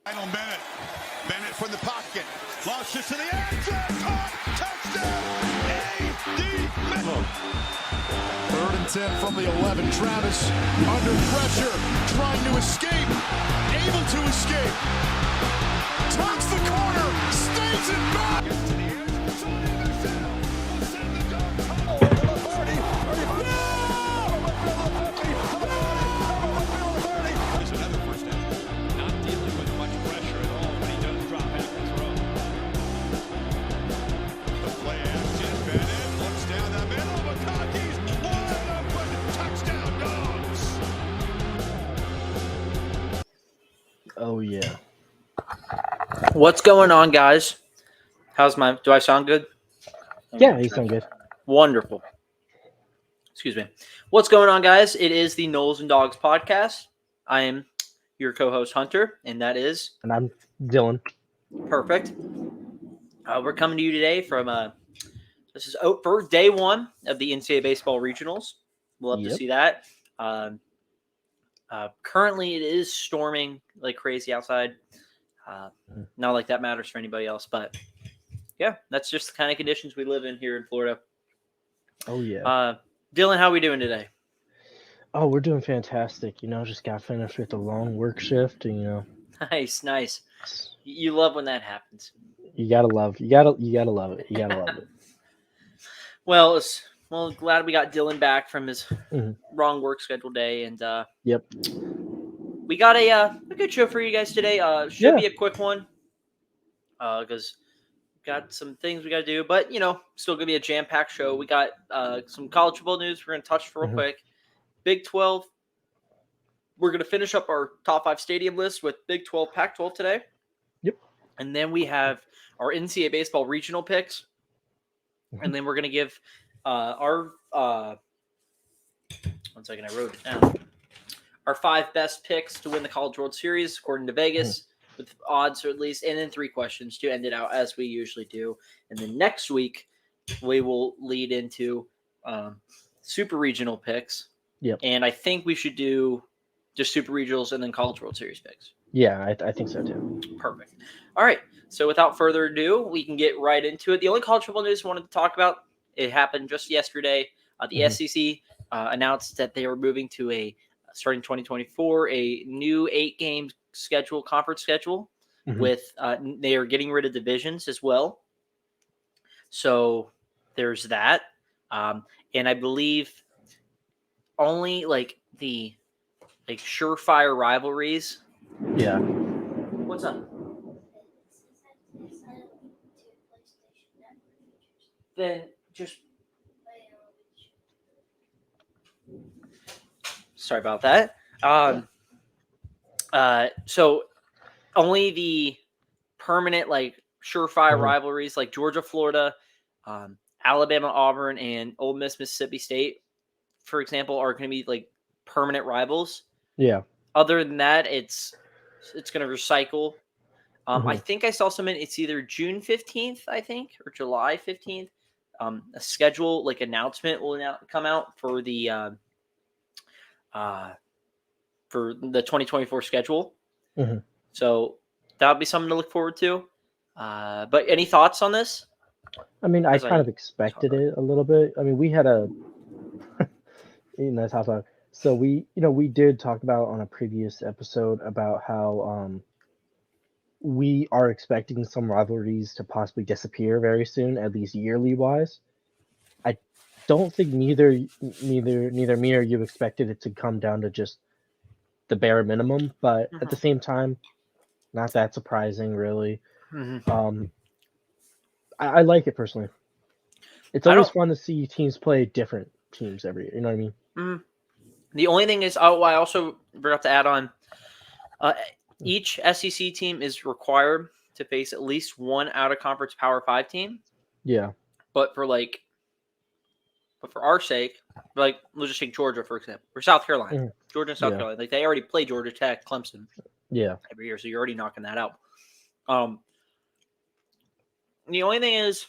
Final minute. Bennett from the pocket. Launches to the end zone. Caught. Touchdown. A.D. Mitchell. 3rd and 10 from the 11. Travis under pressure, trying to escape. Able to escape. Turns the corner. Stays it back. Gets to the edge. Sonny Michel will send the dog home. To the 30. 35. There's another first down. Not dealing with much pressure at all when he does drop back and throw. The play action. Bennett looks down the middle. McConkey's wide open. Touchdown, Dogs. Oh, yeah. What's going on, guys? Do I sound good? Yeah, you sound good. Wonderful. Excuse me. What's going on, guys? It is the Knowles and Dogs podcast. I am your co-host, Hunter, and that is... And I'm Dylan. Perfect. We're coming to you today from... this is for day one of the NCAA Baseball Regionals. We'll have to see that. Currently, it is storming like crazy outside. Not like that matters for anybody else, but yeah, that's just the kind of conditions we live in here in Florida. Oh, yeah. Dylan, how are we doing today? Oh, we're doing fantastic. Just got finished with a long work shift. Nice. You love when that happens. You gotta love it. You gotta love it. Well, glad we got Dylan back from his wrong work schedule day, and Yep. we got a good show for you guys today. Should be a quick one, because got some things we got to do, but still gonna be a jam-packed show. We got some college football news we're gonna touch real quick. Big 12. We're gonna finish up our top 5 stadium list with Big 12, Pac-12 today. Yep. And then we have our NCAA baseball regional picks, and then we're gonna give our 1 second, I wrote it down. Our 5 best picks to win the College World Series according to Vegas. With odds, or at least, and then 3 questions to end it out as we usually do. And then next week, we will lead into super regional picks. Yep. And I think we should do just super regionals and then College World Series picks. Yeah, I think so too. Perfect. All right. So without further ado, we can get right into it. The only college football news I wanted to talk about, it happened just yesterday. The SEC announced that they were moving to starting 2024, a new 8-game conference schedule with they are getting rid of divisions as well. So there's that. And I believe only the surefire rivalries. Yeah. What's up? Then just sorry about that. So only the permanent, surefire rivalries like Georgia, Florida, Alabama, Auburn, and Ole Miss, Mississippi State, for example, are going to be permanent rivals. Yeah. Other than that, it's going to recycle. I think I saw it's either June 15th, I think, or July 15th. A schedule, announcement will come out for the 2024 schedule. So that'll be something to look forward to. But any thoughts on this? I mean, I kind of expected it a little bit. I mean, we had top five. So we did talk about on a previous episode about how we are expecting some rivalries to possibly disappear very soon, at least yearly wise. I don't think neither me or you expected it to come down to just the bare minimum, but at the same time, not that surprising, really. I like it personally. It's always fun to see teams play different teams every year. You know what I mean? The only thing is, I also forgot to add on, each SEC team is required to face at least one out-of-conference Power 5 team. Yeah. But for our sake, we'll just take Georgia, for example, or South Carolina. Georgia and South Carolina. They already play Georgia Tech, Clemson. Yeah. Every year, so you're already knocking that out. The only thing is,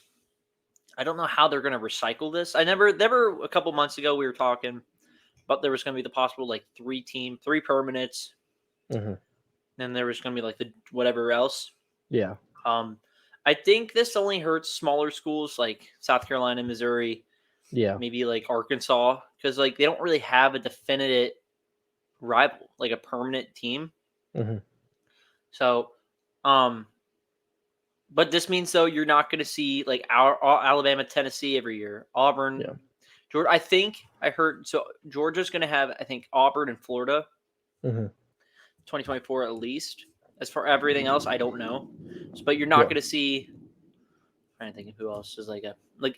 I don't know how they're going to recycle this. A couple months ago, we were talking, but there was going to be the possible 3 permanents. then there was going to be like the whatever else. Yeah. I think this only hurts smaller schools like South Carolina, Missouri, Yeah. maybe like Arkansas, because like they don't really have a definitive rival, like a permanent team. Hmm. So, but this means though you're not going to see like our Alabama, Tennessee every year, Auburn, Yeah. Georgia. I think I heard so Georgia's going to have I think Auburn and Florida, Hmm. 2024 at least. As for everything else, I don't know. But you're not Yeah. going to see. I'm trying to think of who else is like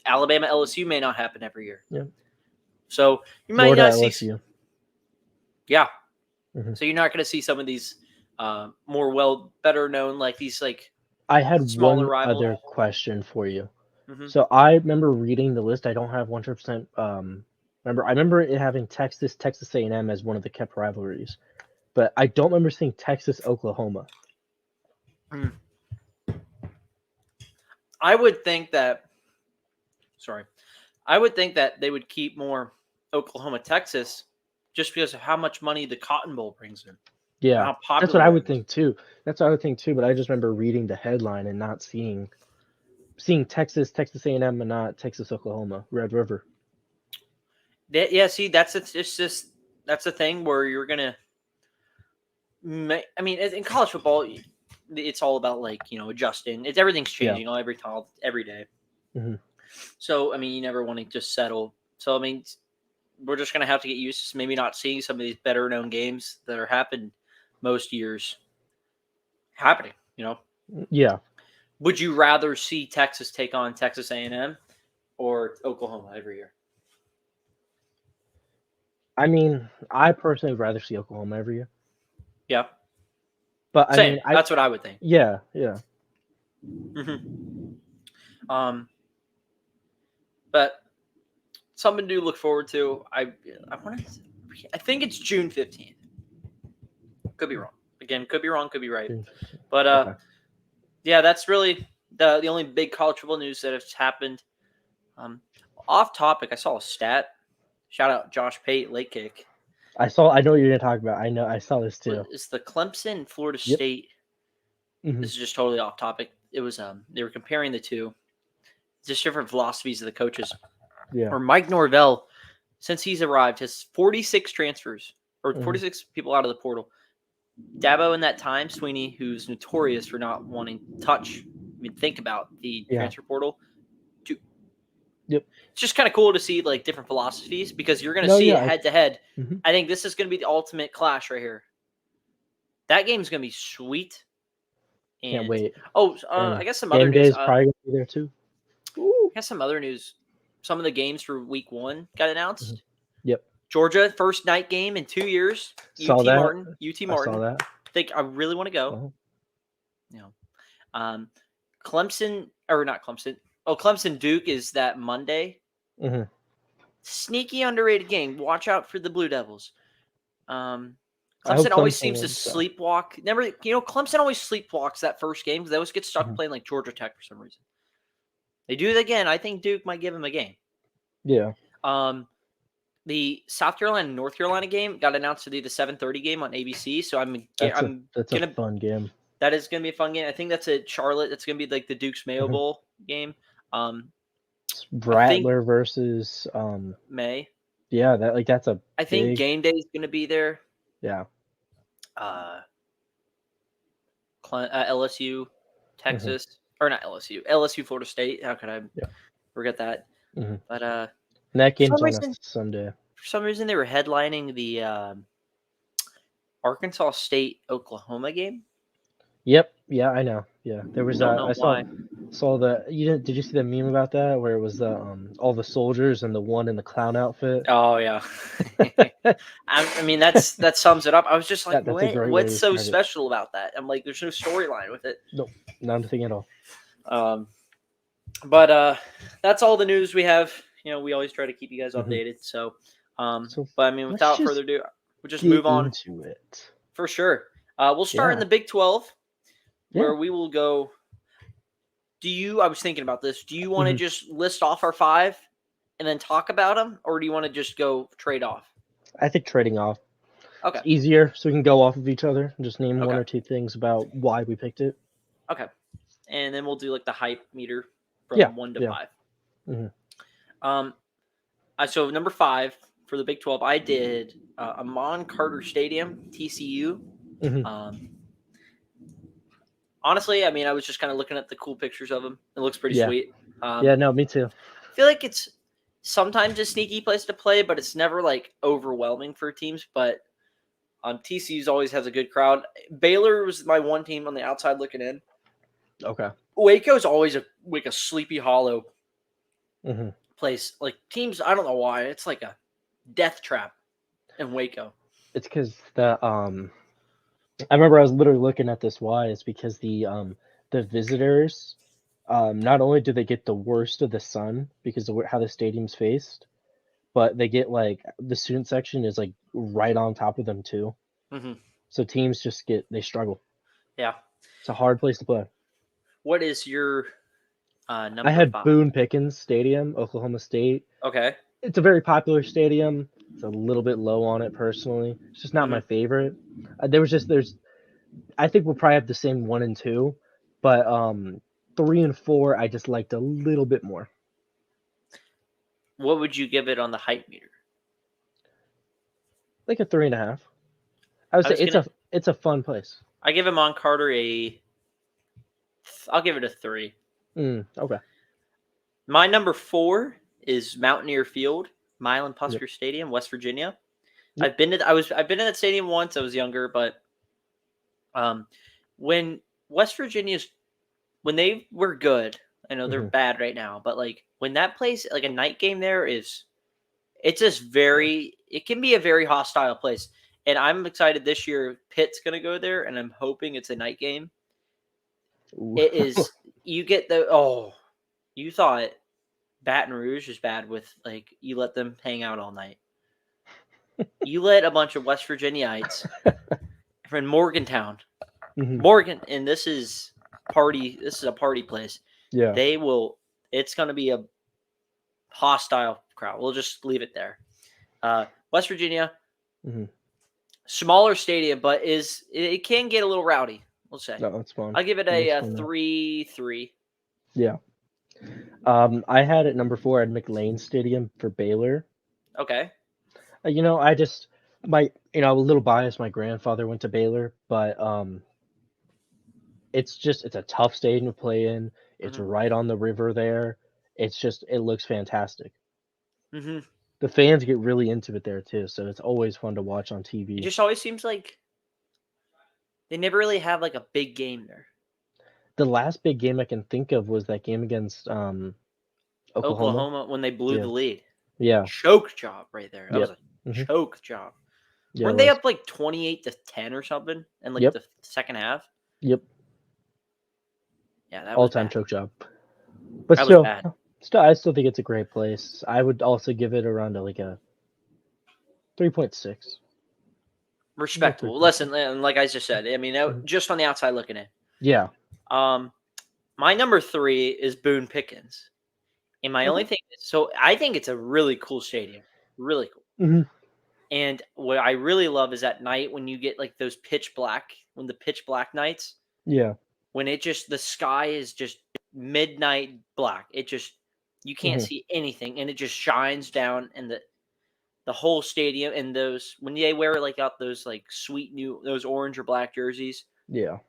Alabama, LSU may not happen every year. Yeah. So you might Florida, not see. LSU. Yeah. Mhm. So you're not going to see some of these better known like these like I had smaller one rivals. other question for you. Mhm. So I remember reading the list. I don't have 100%. I remember it having Texas A&M as one of the kept rivalries, but I don't remember seeing Texas, Oklahoma. I would think that. Sorry, I would think that they would keep more Oklahoma, Texas, just because of how much money the Cotton Bowl brings in. Yeah, How popular that's what I it would is. think too. But I just remember reading the headline and not seeing Texas A&M, and not Texas, Oklahoma, Red River. Yeah, see, that's the thing where you're gonna. I mean, in college football, it's all about like adjusting. Everything's changing every day. Mhm. So I mean, you never want to just settle. So I mean, we're just gonna have to get used to maybe not seeing some of these better known games that are happened most years happening. Yeah, Would you rather see Texas take on Texas A&M or Oklahoma every year? I mean, I personally would rather see Oklahoma every year. Yeah, But I same. mean, That's what I would think. yeah. Um, but something to look forward to. I think it's June 15th. Could be wrong. Again, could be wrong, could be right. But Okay. yeah, that's really the only big college football news that has happened. Off topic, I saw a stat. Shout out Josh Pate, late kick. I know what you're gonna talk about. I saw this too. It's the Clemson Florida Yep. State. Mhm. This is just totally off topic. It was they were comparing the two, just different philosophies of the coaches. Yeah. Or Mike Norvell, since he's arrived, has 46 transfers or Mhm. 46 people out of the portal. Dabo in that time, Sweeney, who's notorious for not wanting to touch. I mean, think about the transfer portal. Yep. It's just kind of cool to see like different philosophies because you're going to see it head to head. Mhm. I think this is going to be the ultimate clash right here. That game's going to be sweet. Can't wait. Oh, I guess some other game day news. is probably gonna be there too. I guess some other news. Some of the games for week 1 got announced. Yep. Georgia first night game in 2 years. Saw UT that. Martin. I saw that. I think I really want to go. Clemson or not Clemson. Oh, Clemson Duke is that Monday. Mhm. Sneaky underrated game. Watch out for the Blue Devils. I hope Clemson always Clemson seems to wins, so. sleepwalk. Clemson always sleepwalks that first game because they always get stuck Mhm. playing like Georgia Tech for some reason. They do it again. I think Duke might give them a game. Yeah. The South Carolina North Carolina game got announced to be the 7:30 game on ABC. So That's a fun game. That is going to be a fun game. I think that's at Charlotte. That's going to be like the Duke's Mayo Bowl game. Rattler versus May. Yeah, that's a. I think game day is going to be there. Yeah. LSU, Texas, or not LSU, LSU, Florida State. How could I forget that? Mhm. But And that game's on a Sunday. For some reason, they were headlining the Arkansas State Oklahoma game. Yep. Yeah, I know. Yeah, there was. Don't know why. Saw the. Did you see the meme about that where it was all the soldiers and the one in the clown outfit? Oh yeah. I mean that sums it up. I was just like, what's so special about that? I'm like, there's no storyline with it. Nope, nothing at all. But that's all the news we have. We always try to keep you guys updated. So, but I mean, without further ado, we'll just move on to it for sure. We'll start in the Big 12, where we will go. I was thinking about this. Do you want to just list off our 5 and then talk about them, or do you want to just go trade off? I think trading off. Okay. It's easier, so we can go off of each other and just name one Okay. or two things about why we picked it. Okay. And then we'll do like the hype meter from Yeah, 1 to yeah. 5. Mhm. So number 5 for the Big 12, I did Amon Carter Stadium, TCU. Mhm. Honestly, I mean, I was just kind of looking at the cool pictures of him. It looks pretty Yeah. sweet. Yeah, no, me too. I feel like it's sometimes a sneaky place to play, but it's never like overwhelming for teams. But TCU's always has a good crowd. Baylor was my one team on the outside looking in. Okay. Waco's always a sleepy hollow Mhm. place. Like teams, I don't know why. It's like a death trap in Waco. It's because I remember I was literally looking at this. Why? It's because the visitors, not only do they get the worst of the sun because of how the stadium's faced, but they get like the student section is like right on top of them too. Mm-hmm. So teams just they struggle. Yeah. It's a hard place to play. What is your I number had 5? Boone Pickens Stadium, Oklahoma State. Okay. It's a very popular stadium. It's a little bit low on it personally. It's just not my favorite. There's I think we'll probably have the same 1 and 2, but 3 and 4 I just liked a little bit more. What would you give it on the hype meter? Like a 3.5. I would I say was gonna. it's a fun place. I give him on Carter I'll give it a 3. Okay. My number 4 is Mountaineer Field, Milan Yep. Pusker Stadium, West Virginia. Yep. I've been in that stadium once. I was younger, but when West Virginia's when they were good, I know they're Mhm. bad right now, but like when that place, like a night game there it's just it can be a very hostile place. And I'm excited this year. Pitt's gonna go there, and I'm hoping it's a night game. Ooh. It is. You get you thought Baton Rouge is bad with like you let them hang out all night. You let a bunch of West Virginiaites from Morgantown, Mhm. and this is party. This is a party place. Yeah. They will. It's going to be a hostile crowd. We'll just leave it there. West Virginia, Mhm. smaller stadium, but it can get a little rowdy. We'll say. No, that's fun. I'll give it That's a fun, though. 3-3. Yeah. I had at number 4 at McLean Stadium for Baylor. Okay. I just I'm a little biased. My grandfather went to Baylor, but it's a tough stadium to play in. It's Mm-hmm. right on the river there. It looks fantastic. Mm-hmm. The fans get really into it there too, so it's always fun to watch on It TV. just always seems like they never really have like a big game there. The last big game I can think of was that game against Oklahoma. Oklahoma when they blew Yeah. the lead. Yeah. Choke job right there. That was Yep. a Mhm. choke job. Yeah, it Weren't they was. up like 28-10 or something in like Yep. the second half? Yep. Yeah, that was All-time bad. choke job. But That was bad. I still think it's a great place. I would also give it around like a 3.6. Respectable. Listen, and like I just said, I mean, Mhm. just on the outside looking in. Yeah. My number 3 is Boone Pickens. And my only Okay. thing is, so I think it's a really cool stadium. Really cool. Mhm. And what I really love is at night when you get like those when the pitch black nights, Yeah. when the sky is just midnight black. You can't Mhm. see anything and it just shines down and the whole stadium and those when they wear like out those like sweet new those orange or black jerseys. Yeah.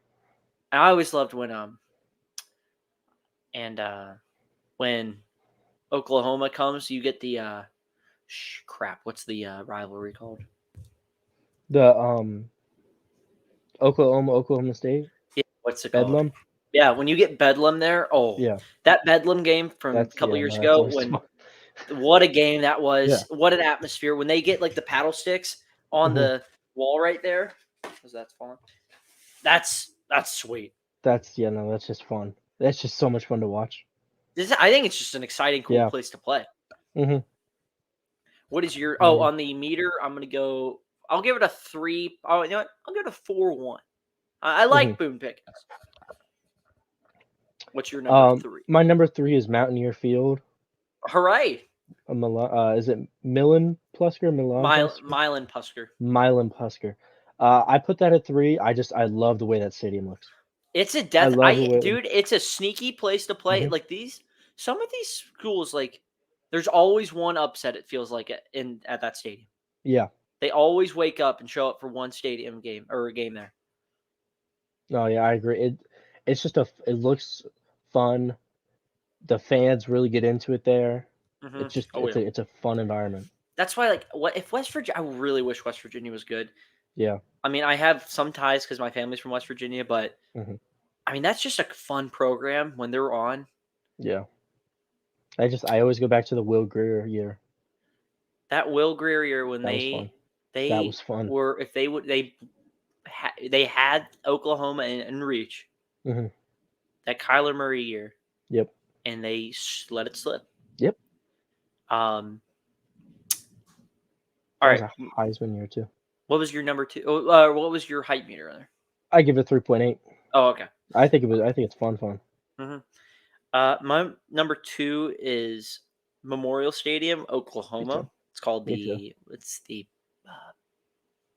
I always loved and when Oklahoma comes, you get the crap. What's the rivalry called? The Oklahoma State Yeah, what's it called? Bedlam. Yeah, when you get Bedlam there, Yeah. that Bedlam game from a couple years No, that's ago always when fun. what a game that Yeah. was. What an atmosphere when they get like the paddle sticks on Mhm. the wall right there. Because that's falling. That's sweet. That's just fun. That's just so much fun to watch. I think it's just an exciting, cool Yeah. place to play. Mhm. What is your Mhm. on the meter? I'll give it a 3. Oh, you know what? I'll give it a 4-1. I like Mhm. Boone Pickens. What's your number 3? My number 3 is Mountaineer Field. Hooray! Is it Milan Plusker? Milan Plusker? Milan Pusker. Milan Plusker. I put that at 3. I love the way that stadium looks. It's a I death. love the way. Dude, it's a sneaky place to play. Mhm. Like some of these schools, like there's always one upset. It feels like at that stadium. Yeah. They always wake up and show up for one stadium game or a game there. No, yeah, I agree. It's just it looks fun. The fans really get into it there. Mm-hmm. Oh It's yeah. a fun environment. That's why, like, what if West Virginia? I really wish West Virginia was good. Yeah. I mean, I have some ties because my family's from West Virginia, but Hmm. I mean, that's just a fun program when they're on. Yeah. I always go back to the Will Greer year. That Will Greer year when That was fun. they That was fun. were if they would they had Oklahoma in reach Hmm. that Kyler Murray year, Yep. and they let it slip. Yep. Um. All That was right, a Heisman year too. what was your number 2? What was your hype meter there? I give it 3.8. Oh, okay. I think it's fun. Mm-hmm. My number 2 is Memorial Stadium, Me Oklahoma. too. It's called Me too. the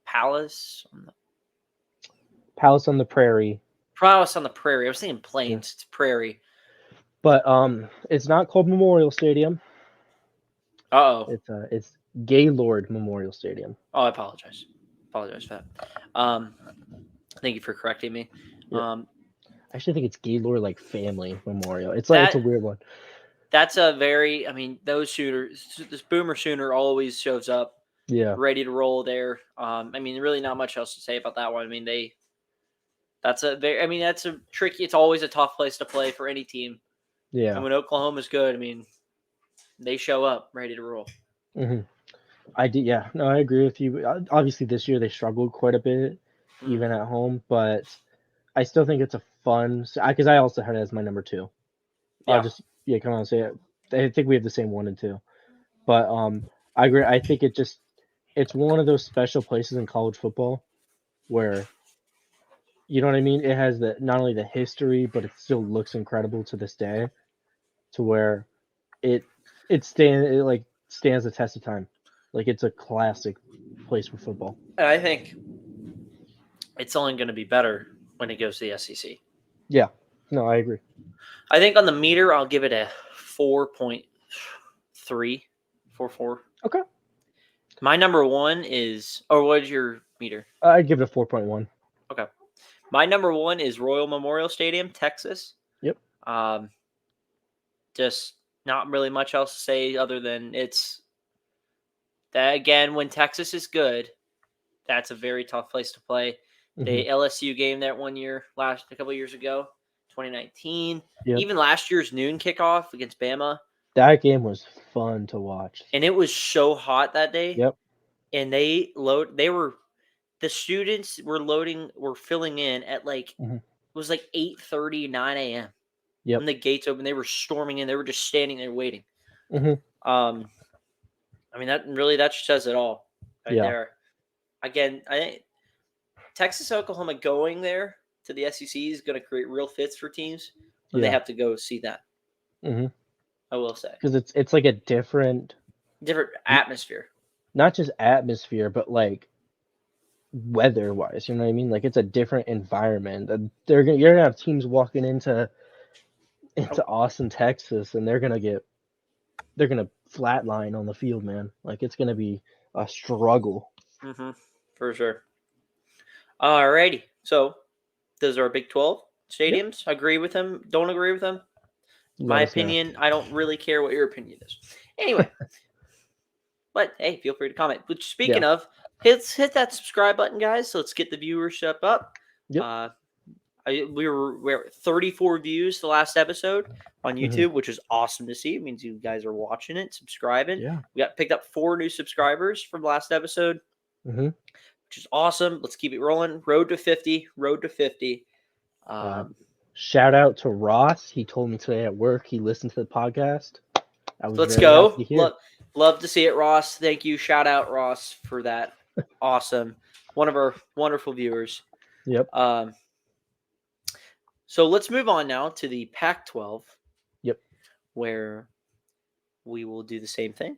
Palace on the Palace on the Prairie. Palace on the Prairie. I was thinking Plains. Yeah. It's Prairie. But it's not called Memorial Stadium. Oh, It's Gaylord Memorial Stadium. I apologize. Apologize for that. Thank you for correcting me. Yep. I actually think it's Gaylord like Family Memorial. It's a weird one. That's a very. I mean, those Sooners. This Boomer Sooner always shows up. Yeah. Ready to roll there. I mean, really not much else to say about that one. I mean, that's a tricky. It's always a tough place to play for any team. Yeah. And when Oklahoma's good, I mean, they show up ready to roll. Mm-hmm. Yeah. No, I agree with you. Obviously, this year they struggled quite a bit, even at home. But I still think it's a fun. Because I also had it as my number 2. Yeah. Come on, say it. I think we have the same 1 and 2. But I agree. I think it's one of those special places in college football where, you know what I mean? It has not only the history, but it still looks incredible to this day, to where it stands the test of time. Like, it's a classic place for football. And I think it's only going to be better when it goes to the SEC. Yeah. No, I agree. I think on the meter, I'll give it a 4.3, 4.4. Okay. My number 1 is, or what is your meter? I'd give it a 4.1. Okay. My number 1 is Royal Memorial Stadium, Texas. Yep. Just not really much else to say other than it's that, again, when Texas is good, that's a very tough place to play. The LSU game that one year, a couple of years ago, 2019. Yep. Even last year's noon kickoff against Bama. That game was fun to watch. And it was so hot that day. Yep. And the students were filling in at it was like 8:30, 9 a.m. Yep. When the gates opened, they were storming in. They were just standing there waiting. Mm-hmm. I mean, that says it all right there. Again, I think Texas, Oklahoma going there to the SEC is going to create real fits for teams when they have to go see that. Mm-hmm. I will say, because it's like a different atmosphere. Not just atmosphere, but like weather-wise. You know what I mean? Like, it's a different environment. You're gonna have teams walking into Austin, Texas, and they're gonna flatline on the field, man. Like, it's gonna be a struggle. Mm-hmm. For sure. Alrighty. So those are our Big 12 stadiums. Yep. Agree with them? Don't agree with them? My opinion, I don't really care what your opinion is. Anyway. But hey, feel free to comment. But speaking of, hit that subscribe button, guys. So let's get the viewership up. Yep. We were at 34 views the last episode on YouTube, which is awesome to see. It means you guys are watching it, subscribing. Yeah. We picked up 4 new subscribers from last episode, which is awesome. Let's keep it rolling. Road to 50. Shout out to Ross. He told me today at work he listened to the podcast. Let's go. Love to see it, Ross. Thank you. Shout out, Ross, for that. Awesome. One of our wonderful viewers. Yep. So let's move on now to the Pac-12. Yep. Where we will do the same thing.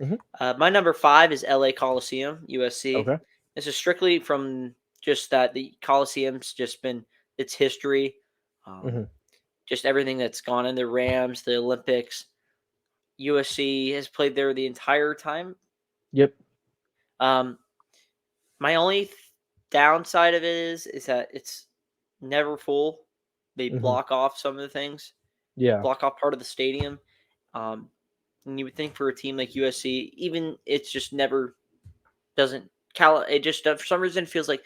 Mhm. My number 5 is LA Coliseum, USC. Okay. This is strictly from just that the Coliseum's just been its history, Mhm. just everything that's gone in the Rams, the Olympics. USC has played there the entire time. Yep. Um, my only downside of it is that it's never full. They Mhm. block off some of the things, Yeah. block off part of the stadium. Um, and you would think for a team like USC, even it's just never doesn't it just for some reason feels like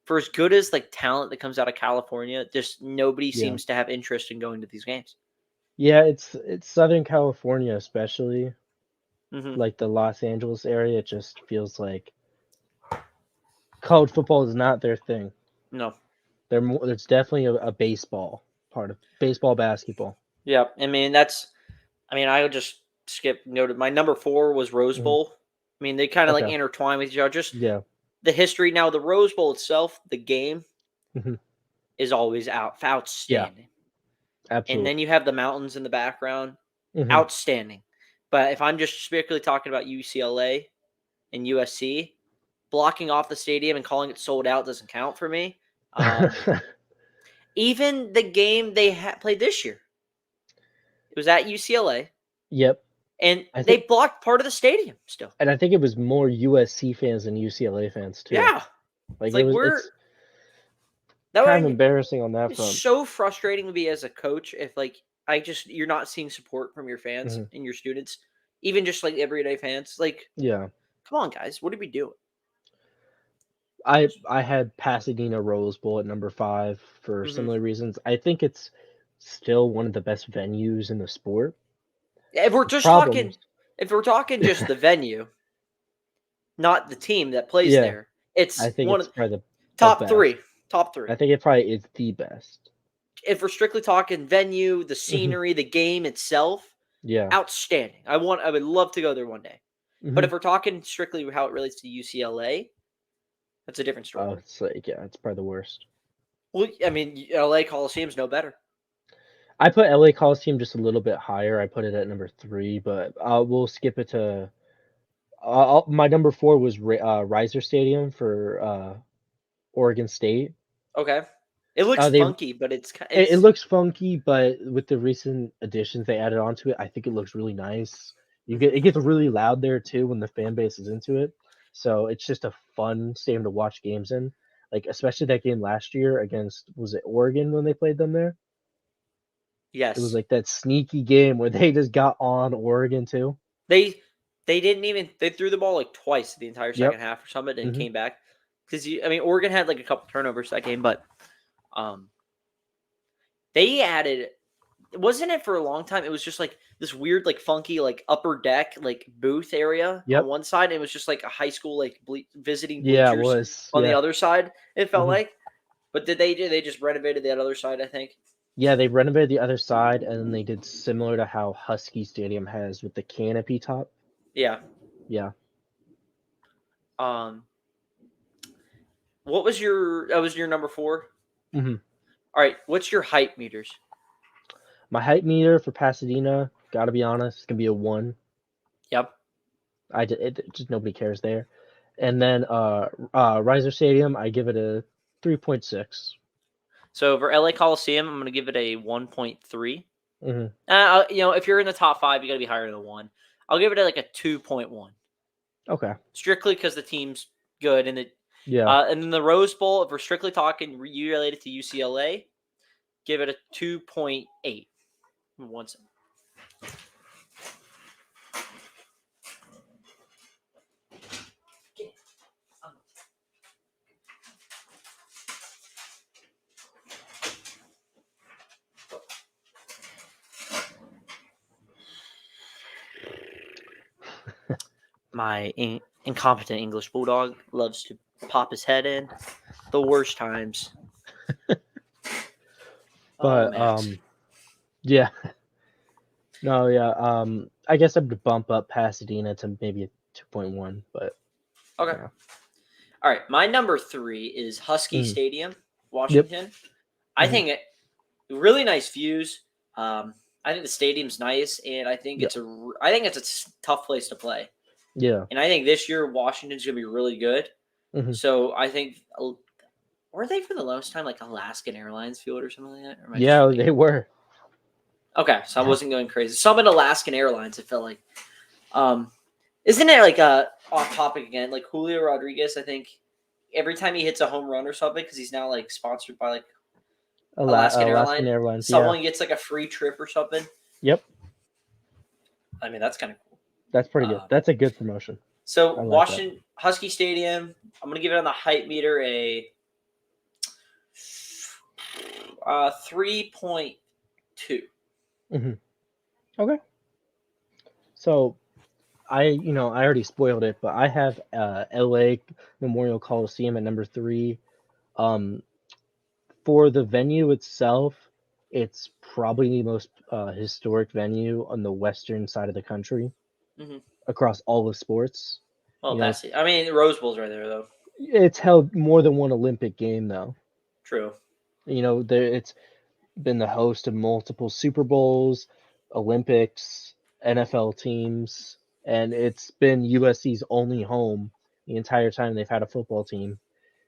for as good as like talent that comes out of California, just nobody Yeah. seems to have interest in going to these games. Yeah, it's Southern California, especially Hmm. like the Los Angeles area. It just feels like college football is not their thing. No. They're more. There's definitely a baseball part of baseball, basketball. Yeah. I mean, I would just skip noted. My number 4 was Rose Mhm. Bowl. I mean, they kind of like Okay. intertwine with each other. Just Yeah. the history. Now, the Rose Bowl itself, the game Mhm. is always Yeah. outstanding. And Absolutely. then you have the mountains in the background, Mhm. outstanding. But if I'm just strictly talking about UCLA and USC, blocking off the stadium and calling it sold out doesn't count for me. Even the game they played this year, it was at UCLA, Yep. and I they think, blocked part of the stadium still. and I think it was more USC fans than UCLA fans too. Yeah, Like it's like it's that kind of way. embarrassing on that It's front. so frustrating to be as a coach if like you're not seeing support from your fans Mhm. and your students, even just like everyday fans. Like, Yeah. come on, guys, what are we doing? I had Pasadena Rose Bowl at number 5 for Hmm. similar reasons. I think it's still one of the best venues in the sport. If we're The just talking, problems, if we're talking just the venue, not the team that plays yeah, there, I it's think one of it's probably the top best. three. Top three. I think it probably is the best. If we're strictly talking venue, the Mhm. scenery, the game itself, Yeah. outstanding. I would love to go there one day. But Mhm. if we're talking strictly how it relates to UCLA, that's a different Oh, story. it's like, yeah, it's probably the worst. Well, I mean, LA Coliseum's no better. I put LA Coliseum just a little bit higher. I put it at number 3, but we'll skip it to. My number 4 was Riser Stadium for Oregon State. Okay. It looks They funky, but it it's looks funky, but with the recent additions they added onto it, I think it looks really nice. mhm. It gets really loud there too when the fan base is into it. So it's just a fun stadium to watch games in. Like especially that game last year against was it Oregon when they played them there? It was Yes. like that sneaky game where they just got on Oregon too. They they didn't even they threw the ball like twice the entire Yep. second half or something and Hmm. came back. Because I mean Oregon had like a couple turnovers that game, but um they added wasn't it for a long time? It was just like this weird, like funky, like upper deck, like booth area on Yep. one side. It was just like a high school, like visiting Yeah, it bleachers was. on the Yeah. other side. It felt Hmm. like, but did they do? They just renovated that other side, I think. Yeah, they renovated the other side and then they did similar to how Husky Stadium has with the canopy top. Yeah. Yeah. Um. What was your? That was your number 4. Hmm. All right. What's your hype meters? My height meter for Pasadena, gotta be honest, it's gonna be a 1. Yep. Just nobody cares there. And then Riser Stadium, I give it a 3.6. So for LA Coliseum, I'm going to give it a 1.3. Mm-hmm. If you're in the top 5, you got to be higher than 1. I'll give it like a 2.1. Okay. Strictly because the team's good Yeah. and then the Rose Bowl, if we're strictly talking related to UCLA, give it a 2.8. One second. My incompetent English bulldog loves to pop his head in the worst times. Oh, But Max. yeah. No, yeah. I guess I would bump up Pasadena to maybe a 2.1, but Okay. yeah. All right. My number 3 is Husky Mm. Stadium, Yep. Washington. I Hmm. think it really nice views. Um, I think the stadium's nice, and I think Yeah. it's a tough place to play. Yeah. And I think this year Washington's going to be really good. Mhm. So I think were they for the longest time like Alaskan Airlines field or something like that? Or am I just Yeah, thinking- they were. Okay, so I wasn't going crazy. Some in Alaskan Airlines, it felt like. Isn't it like off topic again? Like Julio Rodriguez, I think every time he hits a home run or something, because he's now like sponsored by like Alaskan Alaskan Airlines, Airlines. someone gets like a free trip or something. Yeah. Yep. I mean, that's kind of cool. That's pretty good. That's a good promotion. So I like Washington Husky Stadium, I'm gonna give it on the height meter a 3.2. Okay. So I already spoiled it, but I have LA Memorial Coliseum at number 3. For the venue itself, it's probably the most historic venue on the western side of the country Mhm. across all of sports. Well, You know, that's it. I mean, the Rose Bowl's right there though. it's held more than one Olympic game though. True. It's been the host of multiple Super Bowls, Olympics, NFL teams, and it's been USC's only home the entire time they've had a football team.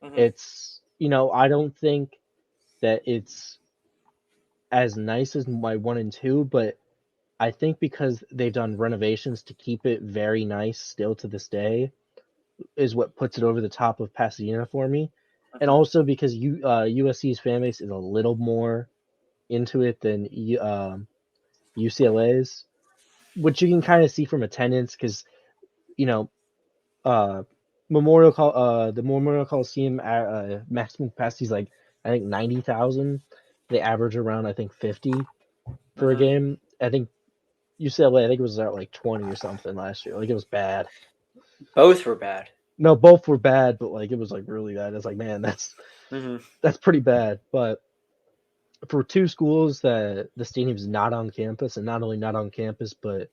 Mhm. It's, I don't think that it's as nice as my 1 and 2, but I think because they've done renovations to keep it very nice still to this day is what puts it over the top of Pasadena for me. And Mhm. also because USC's fan base is a little more into it than UCLA's, which you can kind of see from attendance because you know uh, the Memorial Coliseum maximum capacity is like I think 90,000. They average around I think 50 for a Mhm. game. I think UCLA I think it was at like 20 or something last year. Like it was bad. Both were bad. No, both were bad, but like it was like really bad. It's like man, Mhm. that's pretty bad. But for two schools that the stadium's not on campus, and not only not on campus, but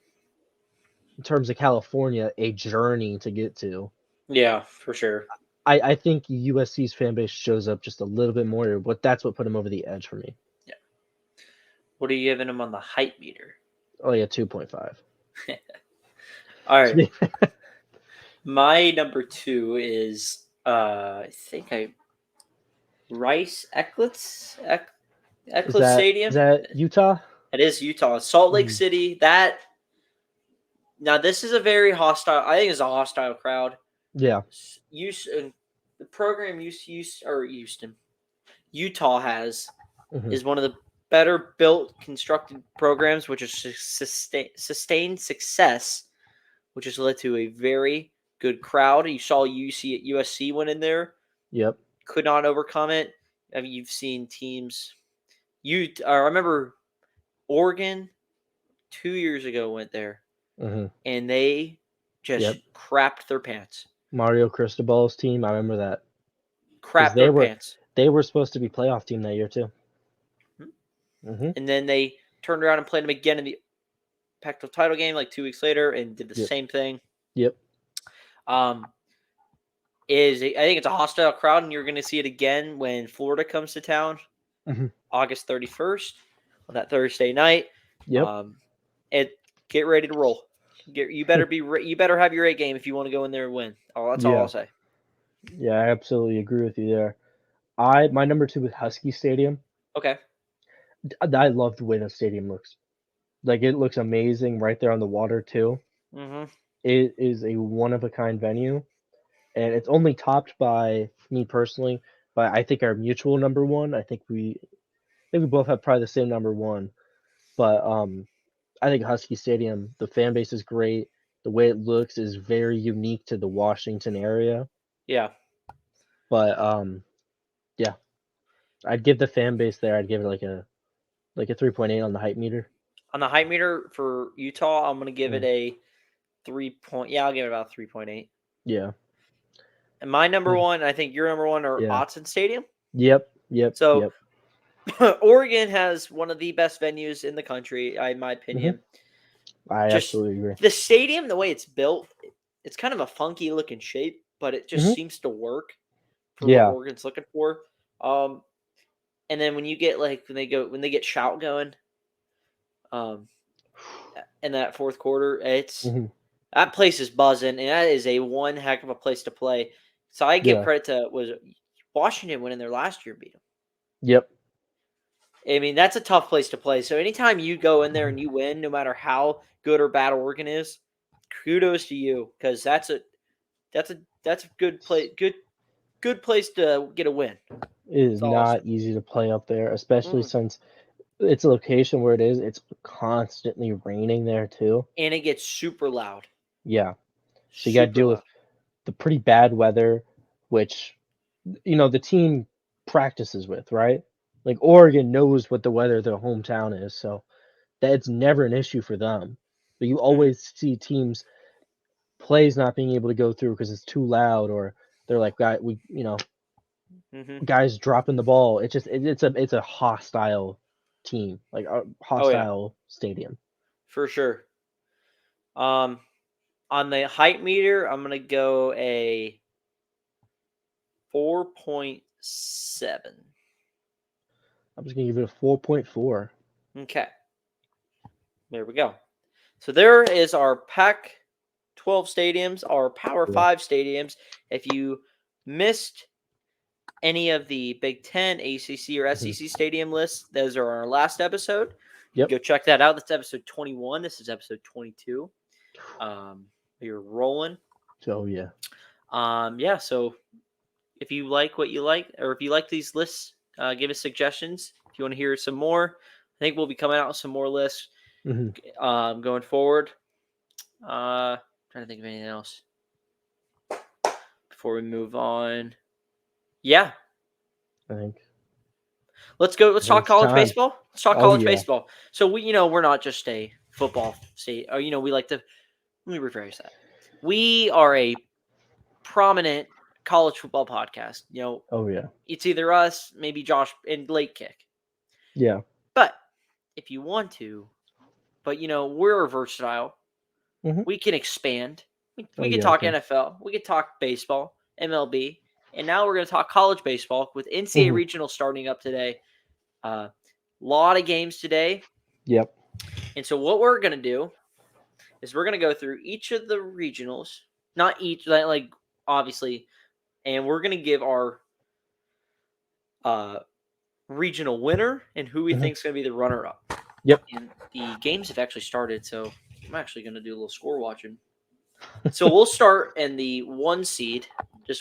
in terms of California, a journey to get to. Yeah, for sure. I think USC's fan base shows up just a little bit more, but that's what put him over the edge for me. Yeah. What are you giving him on the height meter? Oh yeah, 2.5. All right. My number 2 is Rice Eccles Is Stadium. that Utah? It is Utah. Salt Lake Mhm. City. Now this is a very hostile. I think it's a hostile crowd. Yeah. The program Houston, Utah has Mhm. is one of the better built, constructed programs, which is sustained success, which has led to a very good crowd. You saw USC went in there, Yep. could not overcome it. I mean, you've seen teams. I remember Oregon 2 years ago went there, Mhm. and they just Yep. crapped their pants. Mario Cristobal's team, I remember that because Crapped their pants. they were supposed to be playoff team that year too. Hmm. Mhm. And then they turned around and played them again in the Pac-12 title game like 2 weeks later and did the Yep. same thing. Yep. I think it's a hostile crowd, and you're going to see it again when Florida comes to town, Mhm. August 31st on that Thursday night. Yep. Get ready to roll. You better have your A game if you want to go in there and win. Oh, that's all Yeah. I'll say. Yeah, I absolutely agree with you there. My number 2 is Husky Stadium. Okay. I love the way the stadium looks. Like it looks amazing right there on the water too. Mm-hmm. It is a one of a kind venue, and it's only topped by me personally, but I think our mutual number 1. I think we both have probably the same number 1, but I think Husky Stadium, the fan base is great. The way it looks is very unique to the Washington area, Yeah. but yeah, I'd give the fan base there. I'd give it like a 3.8 on the hype meter. On the height meter for Utah, I'm going to give it Mm, a 3 point. Yeah, I'll give it about 3.8. yeah. And my number Mm, 1, I think your number 1 are yeah. Autzen Stadium. Yep. Yep. So Yep. Oregon has one of the best venues in the country, in my Hmm. opinion. I Just absolutely agree. the stadium, the way it's built, it's kind of a funky looking shape, but it just Hmm. seems to work for what Yeah. Oregon's looking for. And then when you get when they get shout going, in that fourth quarter. Mhm. That place is buzzing, and that is a one heck of a place to play. So I give Yeah. credit to was Washington went in there last year and beat them. Yep. I mean, that's a tough place to play. So anytime you go in there Mhm. and you win, no matter how good or bad Oregon is, kudos to you because that's a good play good place to get a win. It is That's all I'll say. not easy to play up there, especially Mm. since it's a location where it's constantly raining there too. And it gets super loud, Yeah. So you gotta super deal loud. with the pretty bad weather, which the team practices with, right? Like Oregon knows what the weather of their hometown is, so that's never an issue for them. But you Mhm, always see teams plays not being able to go through because it's too loud, or they're like, guy, mhm. guys dropping the ball. It's a hostile team, like a Oh yeah, hostile stadium. for sure. Um, on the height meter, I'm gonna go a 4.7. I'm just gonna give it a 4.4. Okay, there we go. So there is our Pac-12 stadiums, our Power Yeah. 5 stadiums. If you missed any of the Big Ten, ACC, or Mhm. SEC stadium lists, those are our last episode. You can Yep. go check that out. That's episode 21. This is episode 22. You're rolling. So yeah. Yeah. So if you like what you like, or if you like these lists, give us suggestions. If you want to hear some more, I think we'll be coming out with some more lists Hmm. going forward. Trying to think of anything else before we move on. Yeah, I think let's go. Let's I think talk it's college time. baseball. Let's talk Oh college yeah. baseball. So we're not just a football state. Or we like to. Let me rephrase that. We are a prominent college football podcast. Oh yeah. It's either us, maybe Josh and Late Kick. Yeah. But if you want to, but we're versatile. Hmm. We can expand. We Oh could yeah. I talk can. NFL. We could talk baseball, MLB, and now we're going to talk college baseball with NCAA Hmm. regional starting up today. A lot of games today, Yep. and so what we're going to do is we're going to go through each of the regionals, not each, like obviously, and we're going to give our uh, regional winner and who we Hmm. think is going to be the runner up. Yep. And the games have actually started, so I'm actually going to do a little score watching. So we'll start in the 1 seed,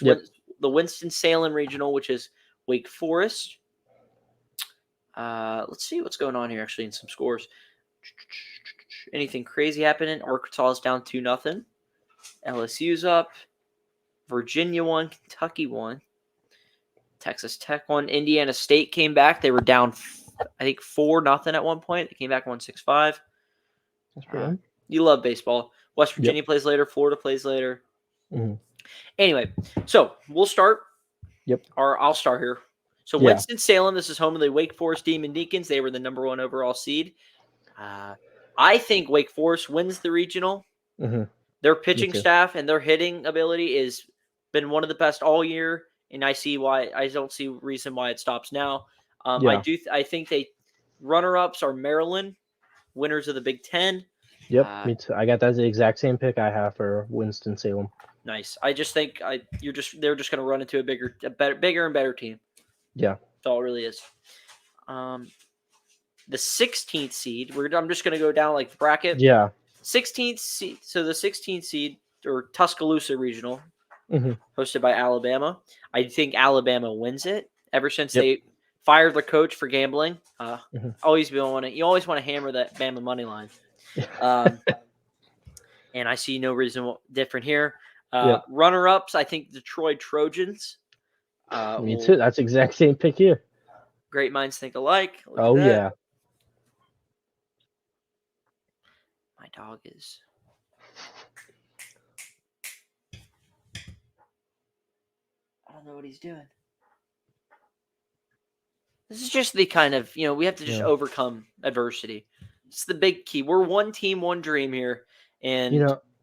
Yep. the Winston-Salem regional, which is Wake Forest. Let's see what's going on here actually in some scores. Anything crazy happening? Arkansas is down 2-0. LSU's up. Virginia won. Kentucky won. Texas Tech won. Indiana State came back. They were down, I think, 4-0 at one point. They came back 1-6-5. That's pretty good. You love baseball. West Yep. Virginia plays later. Florida plays later. Hmm. Anyway, so we'll start. Yep. Or I'll start here. So Yeah. Winston-Salem, this is home of the Wake Forest Demon Deacons. They were the number 1 overall seed. I think Wake Forest wins the regional. Hmm. Their Me pitching too. staff and their hitting ability has been one of the best all year, and I don't see reason why it stops now. Yeah. I think they runner-ups are Maryland, winners of the Big Ten. Yep. Uh, Me too. I got that the exact same pick I have for Winston Salem. nice. I just think they're just going to run into bigger and better team. Yeah. That's all it really is. The 16th seed. I'm just going to go down like the bracket. Yeah. 16th seed. So the 16th seed or Tuscaloosa Regional, Hmm. hosted by Alabama. I think Alabama wins it. Ever since Yep. they fired their coach for gambling, Hmm. you always want to hammer that Bama money line. And I see no reason different here. Yep. Runner-ups, I think Detroit Trojans. Me too. That's the exact same pick here. Great minds think alike. Look at Oh that. yeah. My dog is. I don't know what he's doing. This is just the kind of, we have to just Yeah. overcome adversity. It's the big key. We're one team, one dream here, and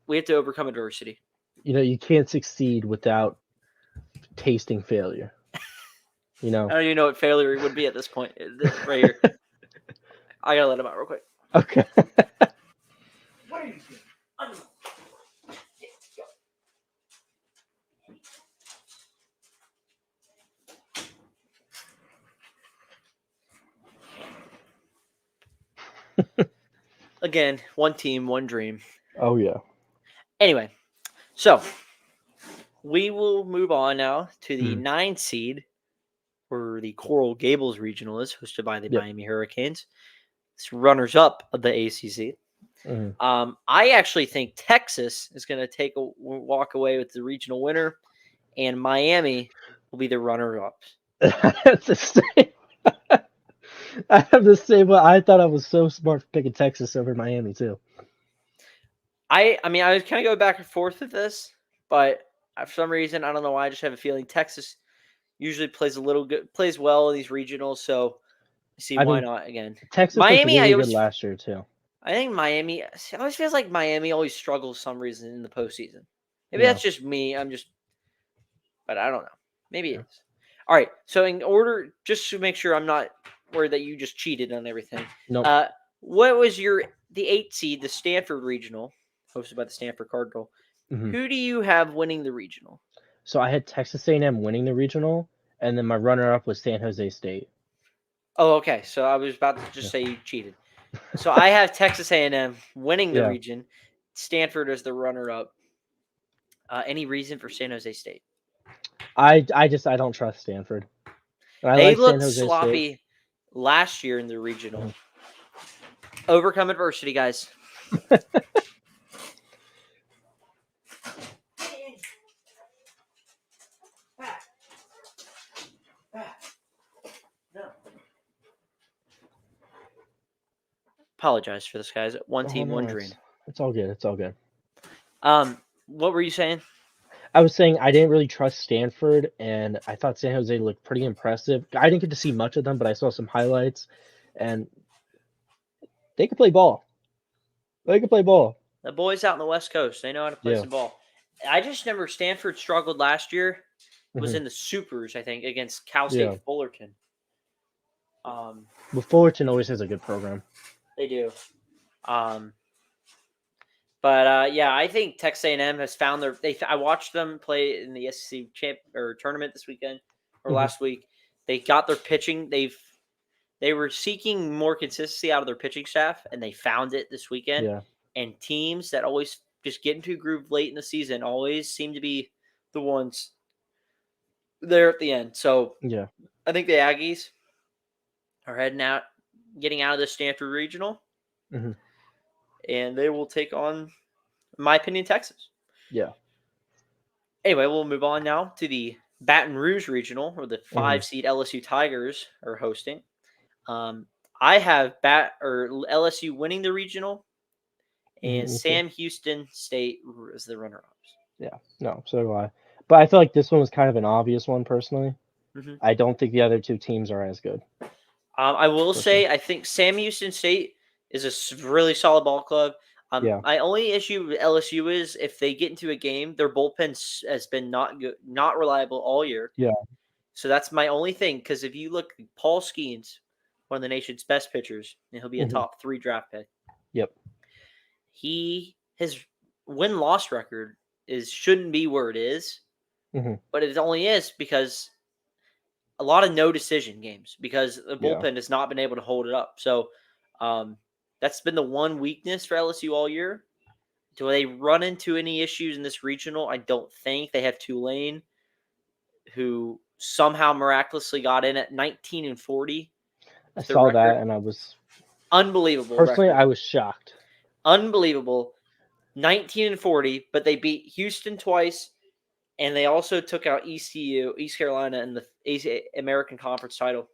we have to overcome adversity. You can't succeed without tasting failure. I don't even know what failure would be at this point. Right here. I gotta let him out real quick. Okay. What are you doing? I don't know. Yeah, go. Again, one team, one dream. Oh yeah. Anyway, so we will move on now to the 9 seed, where the Coral Gables Regional is, hosted by the Yep. Miami Hurricanes. It's runners up of the ACC. Mhm. I actually think Texas is going to walk away with the regional winner, and Miami will be the runner-ups. That's the same. I have the same one. I thought I was so smart for picking Texas over Miami too. I mean, I was kind of going back and forth with this, but for some reason, I don't know why, I just have a feeling Texas usually plays plays well in these regionals. So I see I why mean, not again. Texas looked Miami, really good last year too. I think Miami. It always feels like Miami always struggles for some reason in the postseason. Maybe Yeah. that's just me. But I don't know. Maybe Yeah. it is. All right. So in order, just to make sure I'm not worried that you just cheated on everything. Nope. What was the 8 seed, the Stanford Regional, hosted by the Stanford Cardinal? Mhm. Who do you have winning the regional? So I had Texas A&M winning the regional, and then my runner-up was San Jose State. Oh, okay. So I was about to just say you cheated. So I have Texas A&M winning the Yeah. region, Stanford as the runner-up. Any reason for San Jose State? I don't trust Stanford. And I They like San looked Jose State. sloppy last year in the regional. Overcome adversity, guys. No. Apologize for this, guys. One Oh team, one no, dream. it's all good. It's all good. What were you saying? I was saying I didn't really trust Stanford, and I thought San Jose looked pretty impressive. I didn't get to see much of them, but I saw some highlights, and they could play ball. They could play ball. The boys out on the West Coast, they know how to play Yeah. some ball. I just remember Stanford struggled last year. Was Mhm. in the supers, I think, against Cal Yeah. State Fullerton. But Fullerton always has a good program. They do. But yeah, I think Texas A&M has found their. I watched them play in the SEC tournament this weekend or Mhm. last week. They got their pitching. They were seeking more consistency out of their pitching staff, and they found it this weekend. Yeah. And teams that always just get into a groove late in the season always seem to be the ones there at the end. So Yeah. I think the Aggies are getting out of the Stanford Regional, Mhm. and they will take on, in my opinion, Texas. Yeah. Anyway, we'll move on now to the Baton Rouge Regional, where the 5 Mhm. seed LSU Tigers are hosting. I have LSU winning the regional, and Mhm. Me too. Sam Houston State is the runner-ups. Yeah. No, so do I. But I feel like this one was kind of an obvious one personally. Mhm. I don't think the other two teams are as good. I will Personally. say I think Sam Houston State is a really solid ball club. Yeah. My only issue with LSU is if they get into a game, their bullpen has been not good, not reliable all year. Yeah. So that's my only thing. Because if you look, Paul Skeens, one of the nation's best pitchers, and he'll be a Mhm. top 3 draft pick. Yep. His win-loss record shouldn't be where it is, Mhm. but it only is because a lot of no decision games because the Yeah. bullpen has not been able to hold it up. So that's been the one weakness for LSU all year. Do they run into any issues in this regional? I don't think. They have Tulane, who somehow miraculously got in at 19-40. I Is their saw that record. and I was Unbelievable personally record. I was shocked. Unbelievable. 19-40, but they beat Houston twice, and they also took out ECU, East Carolina, in the American Conference title.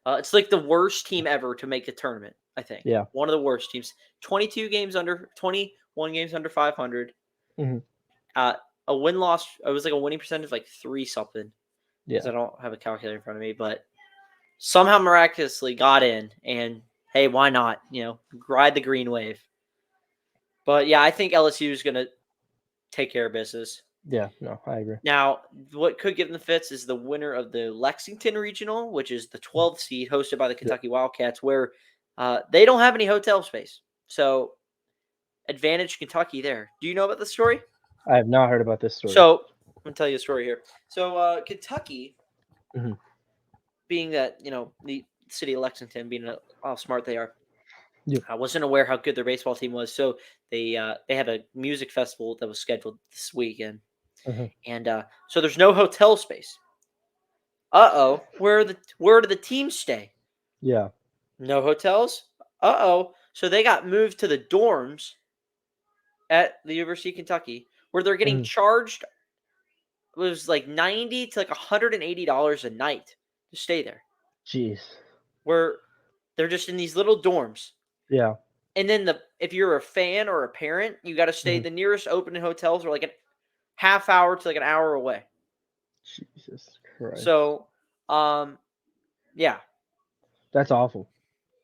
It's like the worst team ever to make a tournament, I think. Yeah. One of the worst teams. 21 games under 500. Mhm. A win-loss, it was like a winning percentage of like 3 something. Because Yeah. I don't have a calculator in front of me, but somehow miraculously got in, and hey, why not? Ride the green wave. But yeah, I think LSU is going to take care of business. Yeah. No, I agree. Now, what could give them the fits is the winner of the Lexington Regional, which is the 12th seed hosted by the Yep. Kentucky Wildcats, where They don't have any hotel space, so advantage Kentucky there. Do you know about the story? I have not heard about this story. So I'm gonna tell you a story here. So Kentucky, Mhm. being that the city of Lexington, being how smart they are, Yeah. I wasn't aware how good their baseball team was. So they had a music festival that was scheduled this weekend, Mhm. and so there's no hotel space. Where do the teams stay? Yeah. No hotels. So they got moved to the dorms at the University of Kentucky, where they're getting Mhm. charged. It was like $90 to like $180 a night to stay there. Jeez. Where they're just in these little dorms. Yeah. And then if you're a fan or a parent, you got to stay. Mhm. The nearest open hotels are like a half hour to like an hour away. Jesus Christ. So, yeah, That's awful.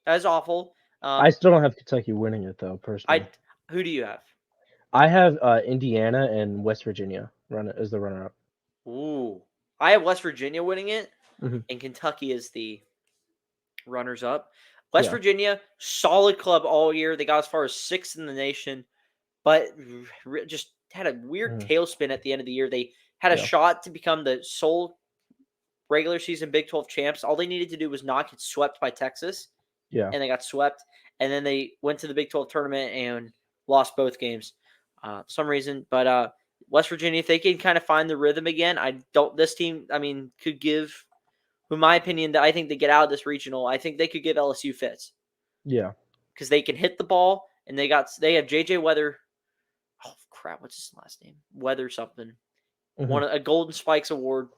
that's awful. I still don't have Kentucky winning it though, personally. Who do you have? I have Indiana and West Virginia run as the runner-up. Ooh, I have West Virginia winning it, Mhm. and Kentucky is the runners up. West Yeah. Virginia, solid club all year. They got as far as sixth in the nation, but just had a weird Mhm. tailspin at the end of the year. They had a Yeah. shot to become the sole regular season Big 12 champs. All they needed to do was not get swept by Texas, Yeah. and they got swept. And then they went to the Big 12 tournament and lost both games for some reason. But West Virginia, if they can kind of find the rhythm again, this team, I mean, could give, in my opinion, that I think they get out of this regional. I think they could give LSU fits Yeah. because they can hit the ball, and they have JJ Weather. Oh crap, what's his last name? Weather something. Mhm. A Golden Spikes Award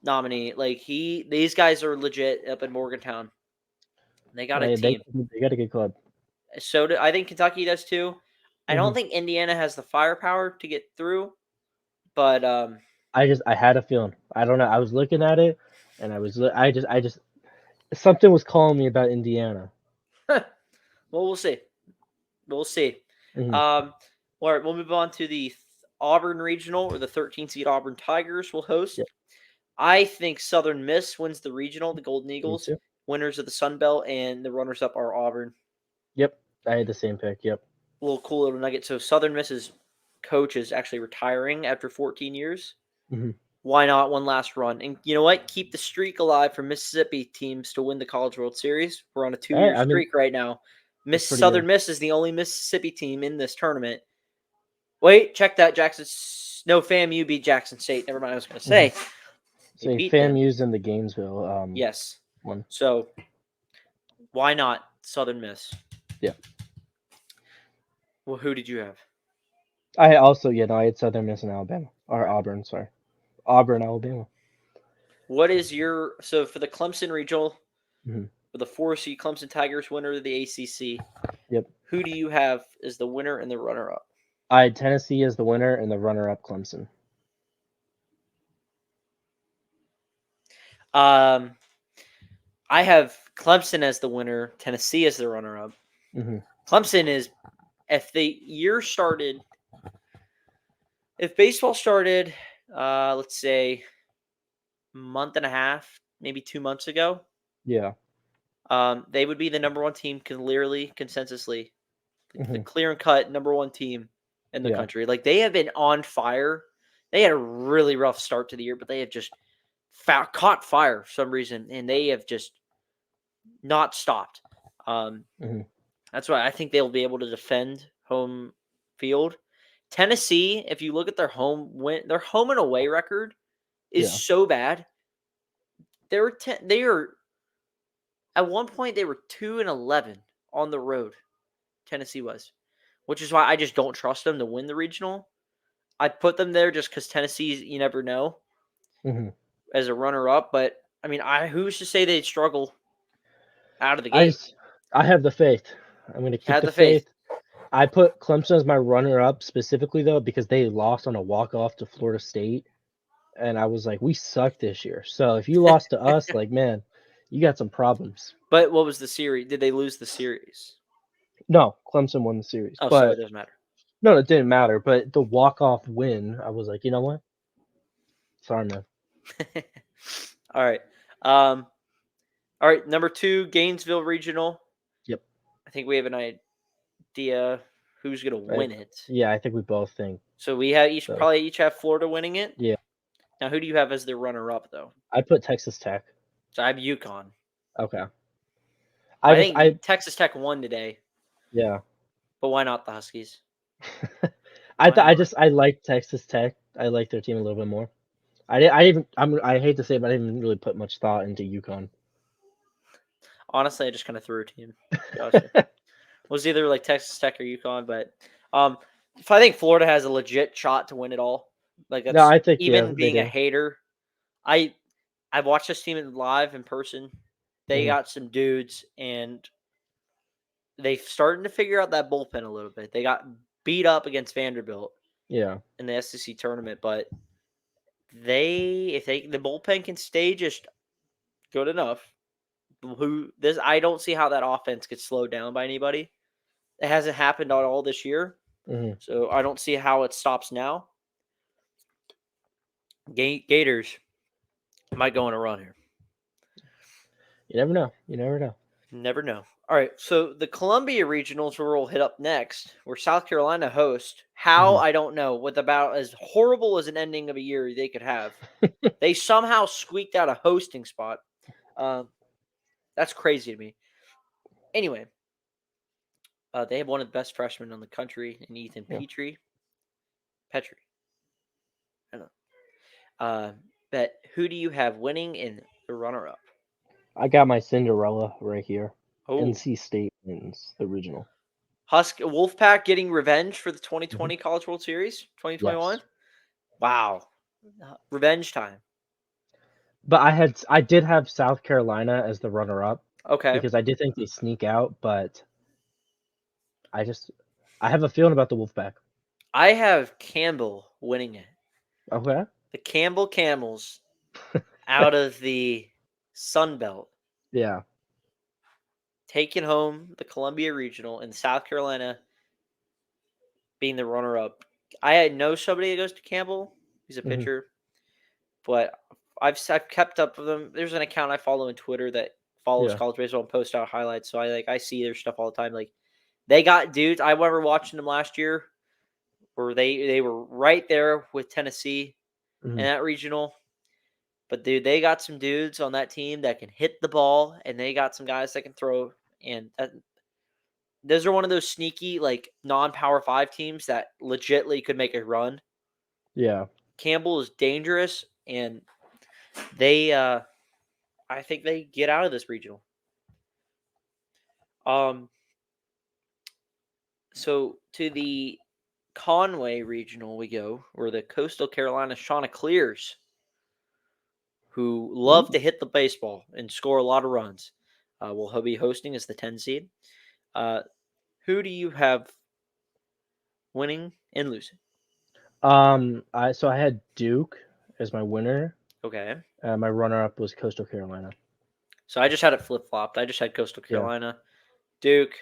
nominee. Like these guys are legit up in Morgantown. They got a They team. got a good club. I think Kentucky does too. I don't Mhm. think Indiana has the firepower to get through, but I had a feeling. I don't know. I was looking at it, and I just something was calling me about Indiana. well, we'll see. We'll see. Mhm. Um, all right, we'll move on to the Auburn Regional, or the 13 seed Auburn Tigers will host. Yep. I think Southern Miss wins the regional, the Golden Me Eagles, too. winners of the Sun Belt, and the runners up are Auburn. Yep. I had the same pick. Yep. A little cool little nugget. So Southern Miss's coach is actually retiring after 14 years. Mhm. Why not one last run? And you know what? Keep the streak alive for Mississippi teams to win the College World Series. We're on a 2-year I mean, streak right now. that's pretty Southern good. Miss is the only Mississippi team in this tournament. Wait, check that. No, FAMU beat Jackson State. Never mind. I was going to say they Say beat them. FAMU's in the Gainesville Yes. one. So why not Southern Miss? Yeah. Well, who did you have? I also I had Southern Miss and Alabama or Auburn. Sorry, Auburn, Alabama. What is your for the Clemson regional? Mhm. For the 4 seed Clemson Tigers, winner of the ACC. Yep. Who do you have as the winner and the runner up? I had Tennessee as the winner and the runner-up Clemson. I have Clemson as the winner, Tennessee as the runner up. Mhm. Clemson is, if the year started, if baseball started, let's say a month and a half, maybe 2 months ago, Yeah. they would be the number one team, clearly, consensusly, the Mhm. clear and cut number one team in the Yeah. country. Like they have been on fire. They had a really rough start to the year, but they have just caught fire for some reason, and they have just not stopped. Mhm. That's why I think they'll be able to defend home field. Tennessee, if you look at their their home and away record is Yeah. so bad. They are at one point they were 2-11 on the road. Tennessee was, which is why I just don't trust them to win the regional. I put them there just because Tennessee, you never know, Mhm. as a runner up. But I mean, who's to say they'd struggle out of the I gate? just I have the faith. I'm going to keep Have the the faith. faith. I put Clemson as my runner-up specifically though because they lost on a walk-off to Florida State, and I was like, we suck this year. So if you lost to us, like man, you got some problems. But what was the series? Did they lose the series? No, Clemson won the series, Oh, so it but doesn't matter. no, it didn't matter. But the walk-off win, I was like, you know what? Sorry, man. All right. All right. Number 2, Gainesville Regional. Yep. I think we have an idea who's going to win it. Yeah, I think we both think. So we have So. probably each have Florida winning it. Yeah. Now, who do you have as the runner-up though? I put Texas Tech. So I have UConn. Okay. I think Texas Tech won today, yeah. but why not the Huskies? I like Texas Tech. I like their team a little bit more. I hate to say it, but I didn't even really put much thought into UConn. Honestly, I just kind of threw a team. Gotcha. It was either like Texas Tech or UConn, but if I think Florida has a legit shot to win it all, like that's No, I think even they being a do. hater, I've watched this team live in person. They got some dudes, and they starting to figure out that bullpen a little bit. They got beat up against Vanderbilt Yeah. in the SEC tournament, but if the bullpen can stay just good enough, I don't see how that offense gets slowed down by anybody. It hasn't happened at all this year, so I don't see how it stops now. Gators might go on a run here. You never know. You never know. Never know. All right, so the Columbia Regionals will hit up next, where South Carolina host. How, I don't know. With about as horrible as an ending of a year they could have, they somehow squeaked out a hosting spot. That's crazy to me. Anyway, they have one of the best freshmen in the country in Ethan Petrie. I don't know. But who do you have winning in the runner-up? I got my Cinderella right here. Oh, NC State wins the regional. Wolfpack getting revenge for the 2020 College World Series, 2021. Yes. Wow, revenge time. But I did have South Carolina as the runner-up. Okay. Because I did think they sneak out, but I have a feeling about the Wolfpack. I have Campbell winning it. Okay. The Campbell Camels out of the Sun Belt. Yeah. Taking home the Columbia Regional and South Carolina being the runner-up. I know somebody that goes to Campbell. He's a pitcher. But I've kept up with them. There's an account I follow on Twitter that follows college baseball and posts out highlights. So I see their stuff all the time. Like they got dudes. I remember watching them last year where they were right there with Tennessee in that regional. But dude, they got some dudes on that team that can hit the ball, and they got some guys that can throw. And those are one of those sneaky, like non-power 5 teams that legitly could make a run. Yeah. Campbell is dangerous, and they I think they get out of this regional. So to the Conway regional we go, where the Coastal Carolina Chanticleers, who love to hit the baseball and score a lot of runs, will be hosting as the 10 seed. Who do you have winning and losing? I had Duke as my winner. Okay. My runner-up was Coastal Carolina. So I just had it flip-flopped. I just had Coastal Carolina, Duke.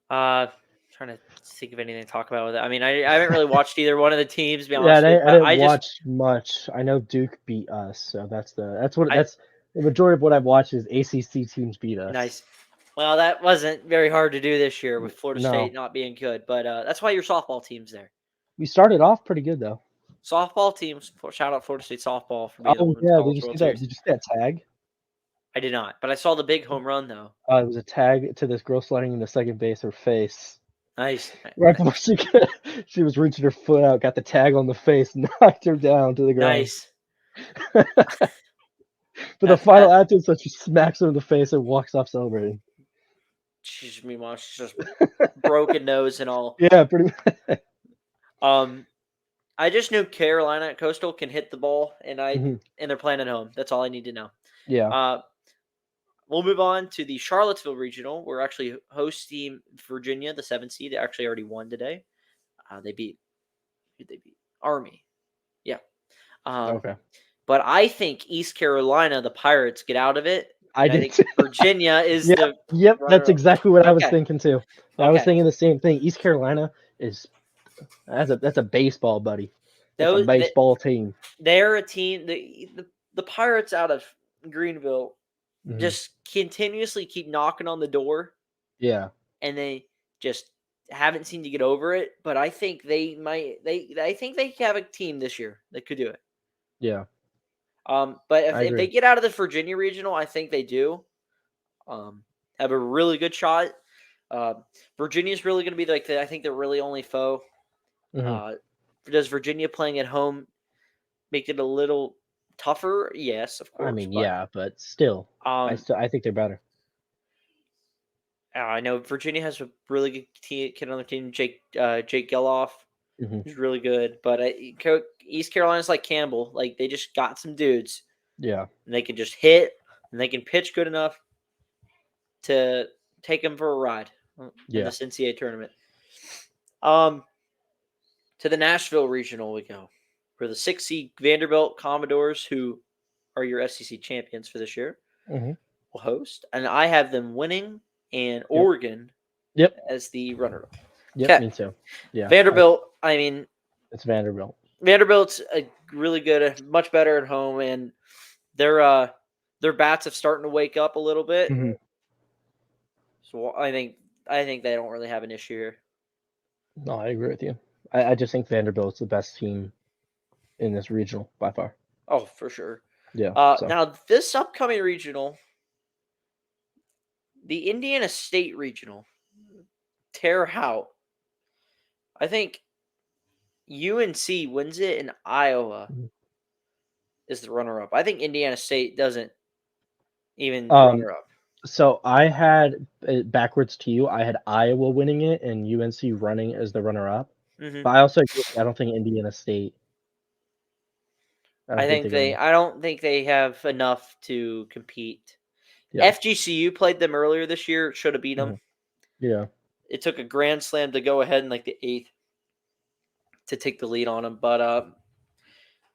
Trying to think of anything to talk about with it. I mean, I haven't really watched either one of the teams. To be honest, I didn't watch much. I know Duke beat us, so that's the majority of what I've watched is ACC teams beat us. Nice. Well, that wasn't very hard to do this year with Florida State not being good, but that's why your softball team's there. We started off pretty good though. Softball teams, shout out Florida State softball for being did you see that? Did you see that tag? I did not, but I saw the big home run though. It was a tag to this girl sliding into second base, her face. Nice. Right before she was reaching her foot out, got the tag on the face, knocked her down to the ground. Nice. But the final out to it, so she smacks her in the face and walks off celebrating. Meanwhile, she's just broken nose and all. Yeah, pretty much. I just knew Carolina Coastal can hit the ball, and they're playing at home. That's all I need to know. Yeah. We'll move on to the Charlottesville Regional. We're actually hosting Virginia, the 7th seed. They actually already won today. They beat Army. Yeah. Okay. But I think East Carolina, the Pirates, get out of it. I think Virginia is the Yep, that's exactly what I was thinking too. I was thinking the same thing. East Carolina that's a baseball buddy. That's a baseball team. They're a team. The Pirates out of Greenville just continuously keep knocking on the door Yeah. and they just haven't seemed to get over it. But I think they might. I think they have a team this year that could do it. Yeah. But I if they agree. get out of the Virginia regional, I think they do. Have a really good shot. Virginia's really going to be I think they're really only foe. Mhm. Does Virginia playing at home make it a little tougher? Yes, of I course, mean, but yeah, but still, um, I think they're better. I know Virginia has a really good kid on their team, Jake Geloff, Mhm. who's really good. But East Carolina's like Campbell, like they just got some dudes, Yeah. and they can just hit, and they can pitch good enough to take them for a ride in Yeah. this NCAA tournament. Um, to the Nashville regional we go, for the 6 seed Vanderbilt Commodores, who are your SEC champions for this year, Mhm. will host, and I have them winning, and Yep. Oregon Yep. as the runner-up. Yep. Okay, Me too. Yeah. Vanderbilt. I mean, It's Vanderbilt. Vanderbilt's really good, much better at home, and their bats have starting to wake up a little bit. Mhm. So I think they don't really have an issue here. No, I agree with you. I just think Vanderbilt's the best team in this regional by far. Oh, for sure. Yeah. So. Now this upcoming regional, the Indiana State regional, Terre Haute. I think UNC wins it, and Iowa Mhm. is the runner-up. I think Indiana State doesn't even Um. runner-up. So I had it backwards to you. I had Iowa winning it and UNC running as the runner-up. Hmm. But I also agree with you. I don't think Indiana State. I don't think they're gonna. I don't think they have enough to compete. Yeah. FGCU played them earlier this year. Should have beat them. Mhm. Yeah. It took a grand slam to go ahead in like the 8th to take the lead on them. But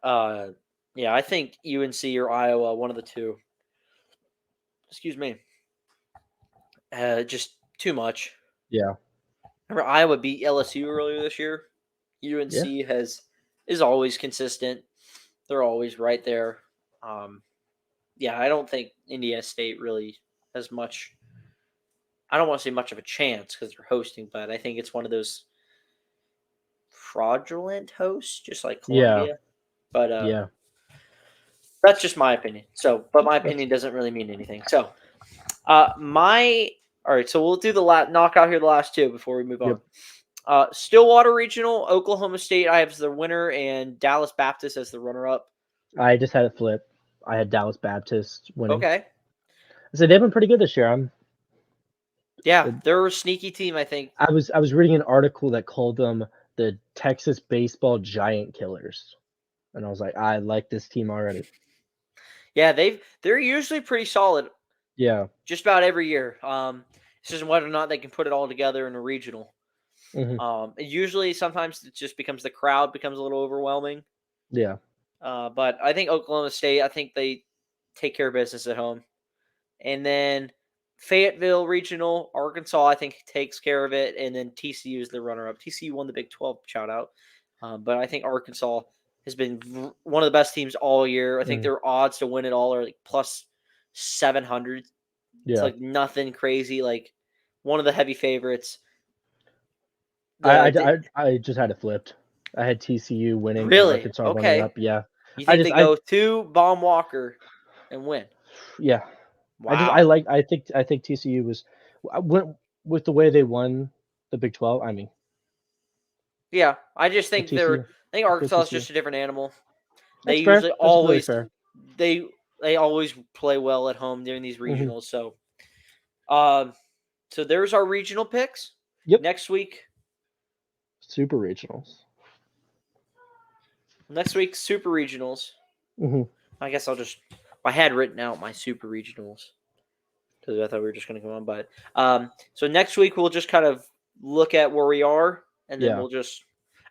uh, yeah, I think UNC or Iowa, one of the two. Excuse me. Just too much. Yeah. Remember Iowa beat LSU earlier this year. Yeah. UNC is always consistent. They're always right there. Um, yeah, I don't think Indiana State really has much. I don't want to say much of a chance because they're hosting, but I think it's one of those fraudulent hosts, just like Yeah. Columbia. But Yeah. that's just my opinion. So, but my That's opinion doesn't really mean anything. So, my all right. So we'll do the knock out here the last two before we move on. yep. Stillwater Regional, Oklahoma State. I have as the winner, and Dallas Baptist as the runner-up. I just had it flip. I had Dallas Baptist winning. Okay. So they've been pretty good this year. Yeah, they're a sneaky team, I think. I was reading an article that called them the Texas baseball giant killers, and I was like, I like this team already. Yeah, they're usually pretty solid Yeah. just about every year. It's just whether or not they can put it all together in a regional. Hmm. Usually, sometimes it just becomes the crowd becomes a little overwhelming. Yeah. But I think Oklahoma State, I think they take care of business at home. And then Fayetteville Regional, Arkansas, I think takes care of it. And then TCU is the runner-up. TCU won the Big 12 shout out. But I think Arkansas has been one of the best teams all year. I think Mm. their odds to win it all are like plus 700. It's Yeah. like nothing crazy. Like one of the heavy favorites. I just had it flipped. I had TCU winning and Really? Arkansas running Okay. up. Yeah. You I think just they go to Baum Walker and win? yeah. Wow. I think TCU was went with the way they won the Big 12. I mean, Yeah, I just think TCU. I think Go Arkansas is TCU. just a different animal. They That's fair. usually That's completely fair. they they always play well at home during these Hmm. regionals. Um, so there's our regional picks. Yep. Next week, Super regionals. super regionals. Hmm. I guess I had written out my super regionals because I thought we were just going to come on, but so next week we'll just kind of look at where we are, and then Yeah.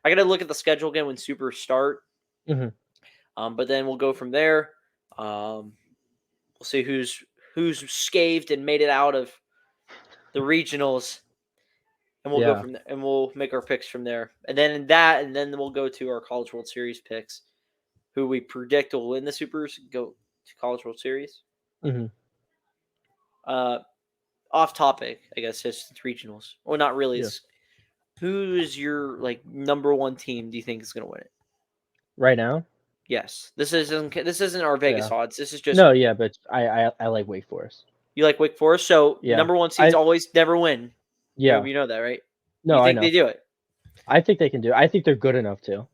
I got to look at the schedule again when super start. Hmm. But then we'll go from there. We'll see who's scathed and made it out of the regionals, and we'll go Yeah. from there, and we'll make our picks from there. And then we'll go to our College World Series picks, who we predict will win the Supers, go to College World Series. Hmm. Uh, off topic, I guess, it's regionals. Well, not really. Yeah. It's, who is your number one team? Do you think is going to win it? Right now? Yes, this isn't our Vegas Yeah. odds. This is just No, yeah, but I like Wake Forest. you like Wake Forest. So Yeah. number one seeds always never win. Yeah. You know that, right? No, You I think know. they do it? I think they can do it. I think they're good enough to.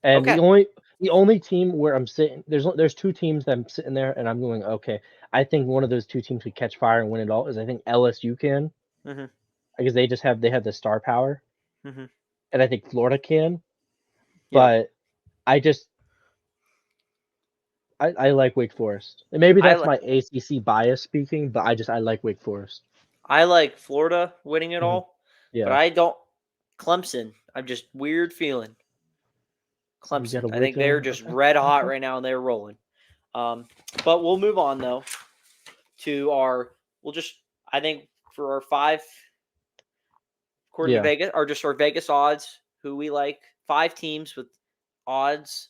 And Okay. the only team where I'm sitting there's two teams that I'm sitting there and I'm going, okay, I think one of those two teams could catch fire and win it all is I think LSU can. Mm-hmm. Because they have the star power. Mm-hmm. And I think Florida can. Yeah. But I just I like Wake Forest. And maybe that's my ACC bias speaking, but I like Wake Forest. I like Florida winning it all, but Yeah. I don't. Clemson, I'm just weird feeling. Clemson, I think they're just red hot right now and they're rolling. But we'll move on though to I think for our 5, according to Vegas, are just our Vegas odds, who we like. 5 teams with odds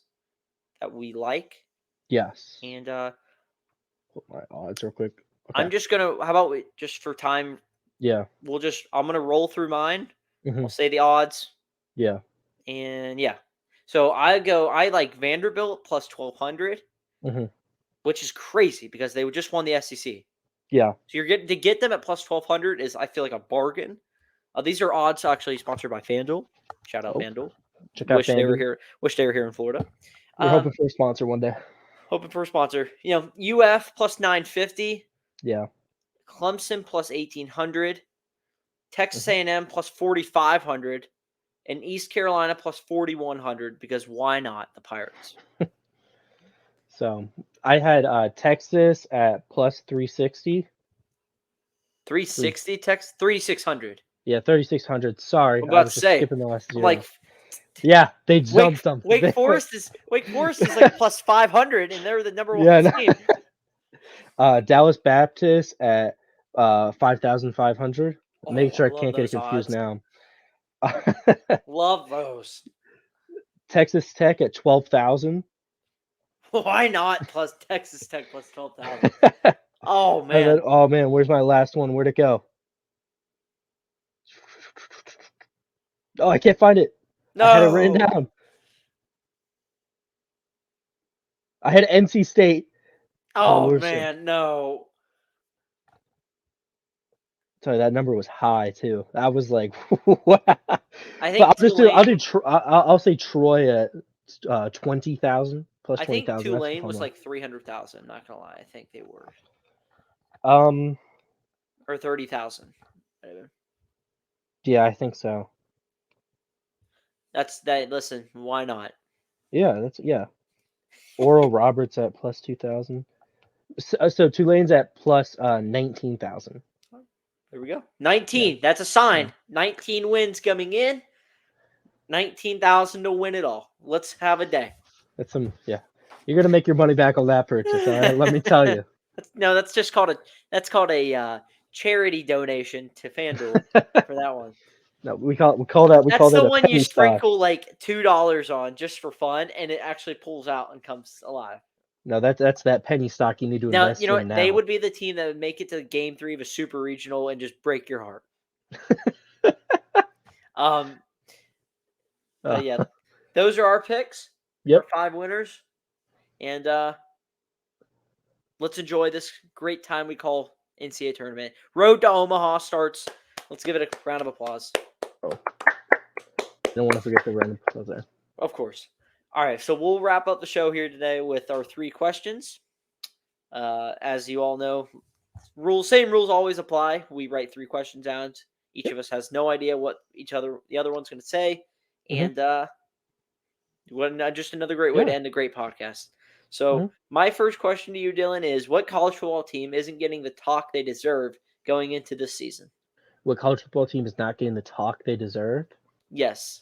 that we like. Yes. And put my odds real quick. Okay. I'm just gonna. How about just for time? Yeah. I'm gonna roll through mine. Mm-hmm. I'll say the odds. Yeah. And yeah. So I like Vanderbilt plus 1,200, which is crazy because they just won the SEC. Yeah. So you're getting to get them at plus 1,200 is I feel like a bargain. These are odds actually sponsored by FanDuel. Shout out FanDuel. Check out Wish FanDuel. they were here. Wish they were here in Florida. We're hoping for a sponsor one day. Hoping for a sponsor. UF plus 950. Yeah. Clemson plus 1,800. Texas A&M plus 4,500. And East Carolina plus 4,100 because why not the Pirates? So I had Texas at plus 360. 360 Texas 3,600. Yeah, 3,600. Sorry, I'm about to say skipping the last zero. Like, yeah, they jumped them. Wake Forest is like plus 500, and they're the number one team. Dallas Baptist at 5,500. Make sure I can't get confused now. Love those. Texas Tech at 12,000. Why not? Plus Texas Tech plus 12,000. Oh man. Oh man, where's my last one? Where'd it go? Oh, I can't find it. No. I had it written down. I had NC State. Oh man, no. Sorry, that number was high too. That was like, what? I think I'll say Troy at 20,000 plus 20,000. I think Tulane was like 300,000. Not gonna lie, I think they were. Or 30,000. Yeah, I think so. That's that. Listen, why not? Yeah. Oral Roberts at plus 2,000. So Tulane's at plus 19,000. There we go. 19. Yeah. That's a sign. Yeah. 19 wins coming in. 19,000 to win it all. Let's have a day. That's yeah. You're gonna make your money back on that purchase. All right, let me tell you. That's just called a charity donation to FanDuel for that one. No, we call that. That's the one you sprinkle like $2 on just for fun, and it actually pulls out and comes alive. No, that's that penny stock you need to invest in now. You know what? They would be the team that would make it to Game 3 of a Super Regional and just break your heart. Yeah, those are our picks. Yep. Our 5 winners, and let's enjoy this great time we call NCAA tournament. Road to Omaha starts. Let's give it a round of applause. Oh. Don't want to forget the round of applause there. Of course. All right, so we'll wrap up the show here today with our 3 questions. As you all know, same rules always apply. We write 3 questions down. Each of us has no idea what the other one's going to say, and just another great way to end a great podcast. So my first question to you, Dylan, is what college football team isn't getting the talk they deserve going into this season? What college football team is not getting the talk they deserve? Yes.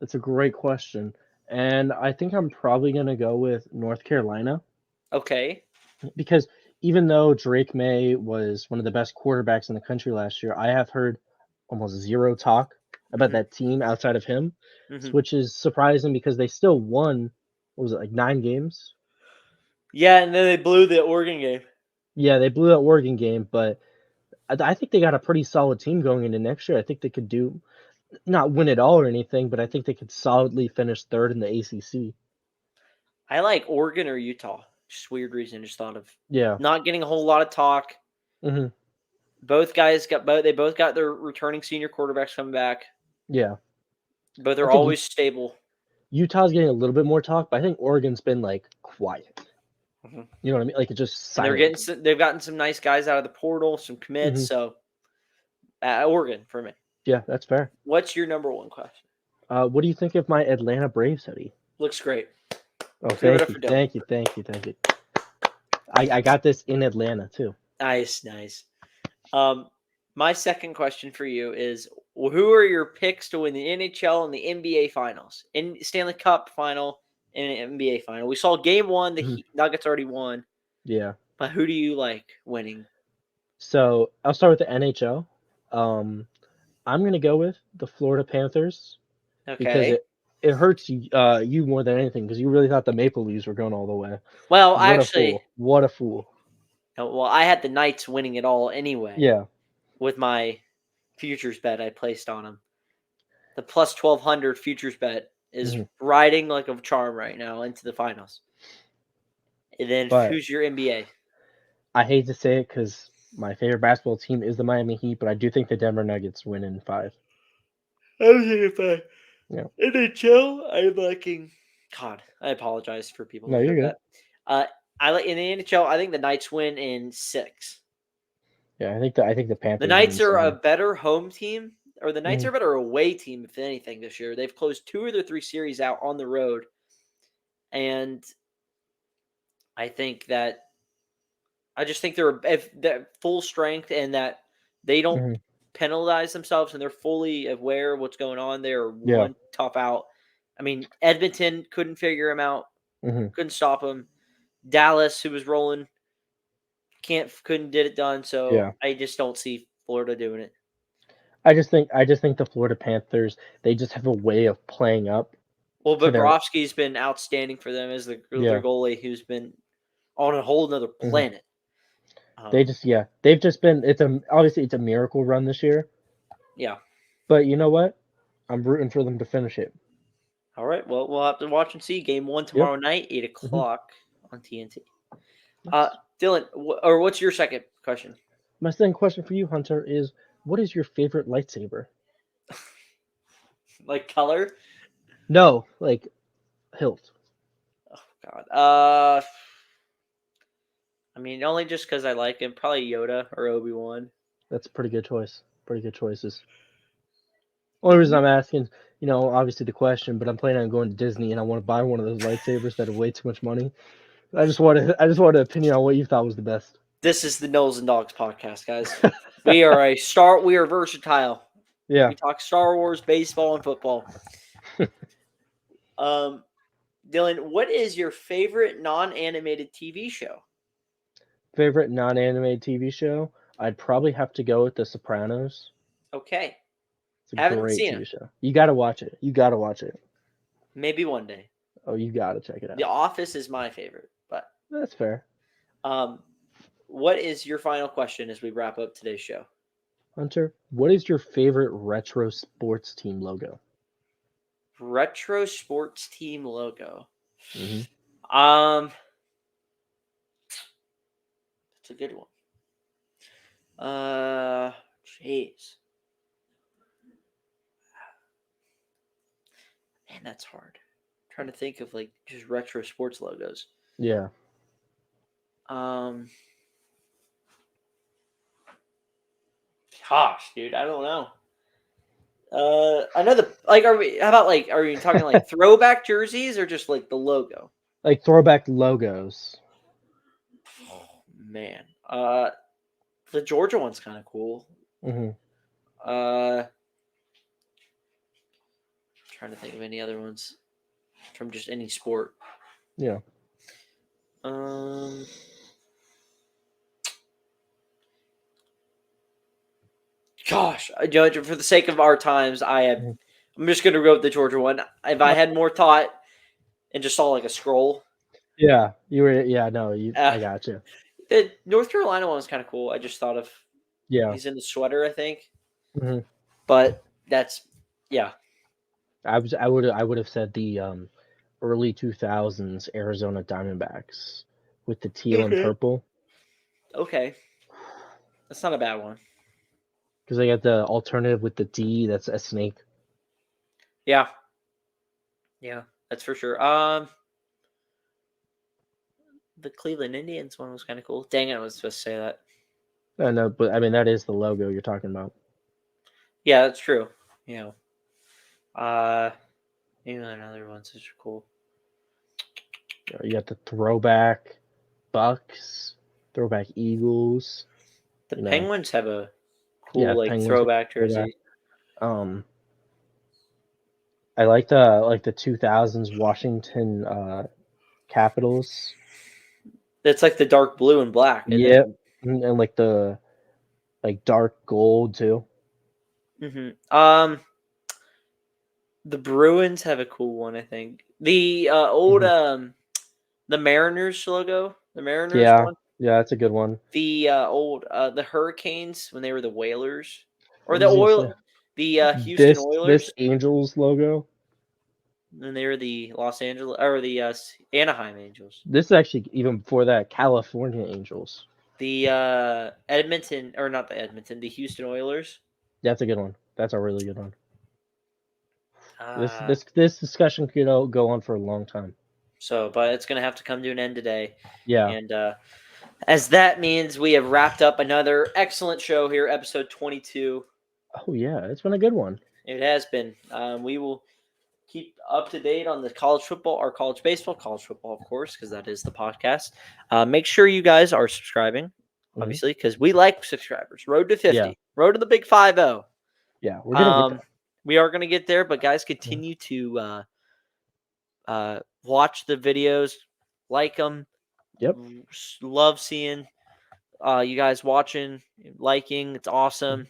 That's a great question. And I think I'm probably going to go with North Carolina. Okay. Because even though Drake May was one of the best quarterbacks in the country last year, I have heard almost zero talk about that team outside of him, which is surprising because they still won, 9 games? Yeah, and then they blew the Oregon game. Yeah, they blew that Oregon game, but I think they got a pretty solid team going into next year. I think they could not win it all or anything, but I think they could solidly finish third in the ACC. I like Oregon or Utah. Just weird reason. Just thought of Yeah. not getting a whole lot of talk. hmm Both guys they both got their returning senior quarterbacks coming back. Yeah. But I they're think always stable. Utah's getting a little bit more talk, but I think Oregon's been like quiet. Mhm. You know what I mean? Like it's just And silent. they've gotten some nice guys out of the portal, some commits. Mhm. So Oregon for me. Yeah, that's fair. What's your number one question? What do you think of my Atlanta Braves hoodie? Looks great. Oh, Let's give it thank up you, for Dylan. thank you. I got this in Atlanta too. Nice. My second question for you is: who are your picks to win the NHL and the NBA finals? In Stanley Cup final and NBA final. We saw game one, the Mhm. Nuggets already won. Yeah. But who do you like winning? So I'll start with the NHL. I'm gonna go with the Florida Panthers because Okay. it hurts you more than anything because you really thought the Maple Leafs were going all the way. Well, What a actually, fool! What a fool! I had the Knights winning it all anyway Yeah. with my futures bet I placed on them. The plus 1200 futures bet is Mhm. riding like a charm right now into the finals. And then But who's your NBA? I hate to say it because my favorite basketball team is the Miami Heat, but I do think the Denver Nuggets win in 5. I'm thinking if Yeah. NHL, I'm liking. God, I apologize for people No, who you're heard good. that. I like in the NHL. I think the Knights win in 6. Yeah, I think the The Panthers win in Knights are a 7. better home team, or the Knights Mhm. are a better away team, if anything, this year. They've closed 2 of their 3 series out on the road, and I think that I just think they're full strength and that they don't Mhm. penalize themselves and they're fully aware of what's going on. They're Yeah. one tough out. I mean, Edmonton couldn't figure him out, Mhm. couldn't stop him. Dallas, who was rolling, couldn't get it done. So Yeah. I just don't see Florida doing it. I just think the Florida Panthers, they just have a way of playing up Well, to their Bobrovsky's been outstanding for them as their yeah. goalie, who's been on a whole nother Mhm. planet. They've just been obviously it's a miracle run this year, Yeah. but you know what? I'm rooting for them to finish it. All right. Well, we'll have to watch and see. Game 1 Yep. tomorrow night, 8 Mhm. o'clock on TNT. Yes. Dylan, or what's your second question? My second question for you, Hunter, is what is your favorite lightsaber? Like color? No, like hilt. Oh God. I mean, only just because I like him. Probably Yoda or Obi-Wan. That's a pretty good choice. Pretty good choices. Only reason I'm asking, obviously the question, but I'm planning on going to Disney and I want to buy one of those lightsabers that are way too much money. I just wanted an opinion on what you thought was the best. This is the Knowles and Dogs podcast, guys. We are versatile. Yeah. We talk Star Wars, baseball, and football. Um, Dylan, what is your favorite non-animated TV show? Favorite non-animated TV show? I'd probably have to go with The Sopranos. Okay, It's a haven't great seen TV it. show. You gotta watch it. You gotta watch it. Maybe one day. Oh, you gotta check it The out. Office is my favorite, but That's fair. um, what is your final question as we wrap up today's show? Hunter, what is your favorite retro sports team logo? Retro sports team logo. hmm Um, that's a good one. Jeez, man, that's hard. Trying to think of like just retro sports logos. Yeah. Um, Gosh, dude, I don't know. I know the like. Are we? How about like? Are we talking like throwback jerseys or just like the logo? Like throwback logos. Oh man, the Georgia one's kind of cool. hmm Uh, Trying to think of any other ones from just any sport. Yeah. Um, Gosh, Judge, for the sake of our times, Mhm. I'm just gonna go with the Georgia one. If I Uh, had more thought and just saw like a scroll, Yeah. You were. Yeah. No. uh, I got you. the North Carolina one was kind of cool. I just thought of Yeah. He's in the sweater, I think. Hmm. But that's yeah. I would have said the early 2000s Arizona Diamondbacks with the teal and Okay. purple, Okay. That's not a bad one. because they got the alternative with the D that's a snake. Yeah. Yeah, that's for sure. The Cleveland Indians one was kind of cool. Dang it, I was supposed to say that. No, but I mean that is the logo you're talking about. Yeah, that's true. You know, maybe another ones that are cool. You got the throwback Bucks, throwback Eagles. The You know, Penguins have a yeah, cool like Penguins throwback throwback. jersey. I like the 2000s Washington Capitals. It's like the dark blue and black, isn't it? Yep, and like the dark gold too. The Bruins have a cool one, I think. The old Hmm. the Mariners logo, the Mariners Yeah, one. yeah, that's a good one. The old the Hurricanes when they were the Whalers, or What the was I gonna say? Houston This Oilers Angels logo. when they were the Los Angeles or the Anaheim Angels. This is actually even before that, California Angels. The Edmonton or not the Edmonton, the Houston Oilers. That's a good one. That's a really good one. This Uh, this this discussion could go on for a long time. but it's gonna have to come to an end today, Yeah. and as that means we have wrapped up another excellent show here, episode 22. Oh yeah, it's been a good one. It has been. We will keep up to date on the college football or college baseball, college football, of course, because that is the podcast. Make sure you guys are subscribing, Hmm. obviously, because we like subscribers. Road to 50, Yeah, road to the big 5-0. yeah, we're gonna get there. We are going to get there, but guys, Mhm. continue to watch the videos, like them. Yep. Love seeing you guys watching, liking. It's Mhm. awesome.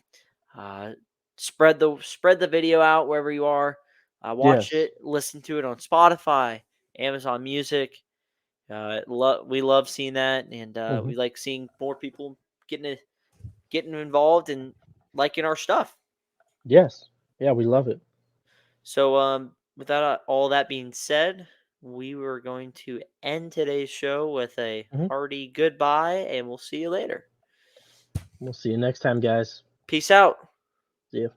Uh, spread the video out wherever you are. Watch Yes. it, listen to it on Spotify, Amazon Music. We love seeing that, and Hmm. we like seeing more people getting involved and liking our stuff. Yes. Yeah, we love it. So, with that, all that being said, we were going to end today's show with a Hmm. hearty goodbye, and we'll see you later. We'll see you next time, guys. Peace out. See ya.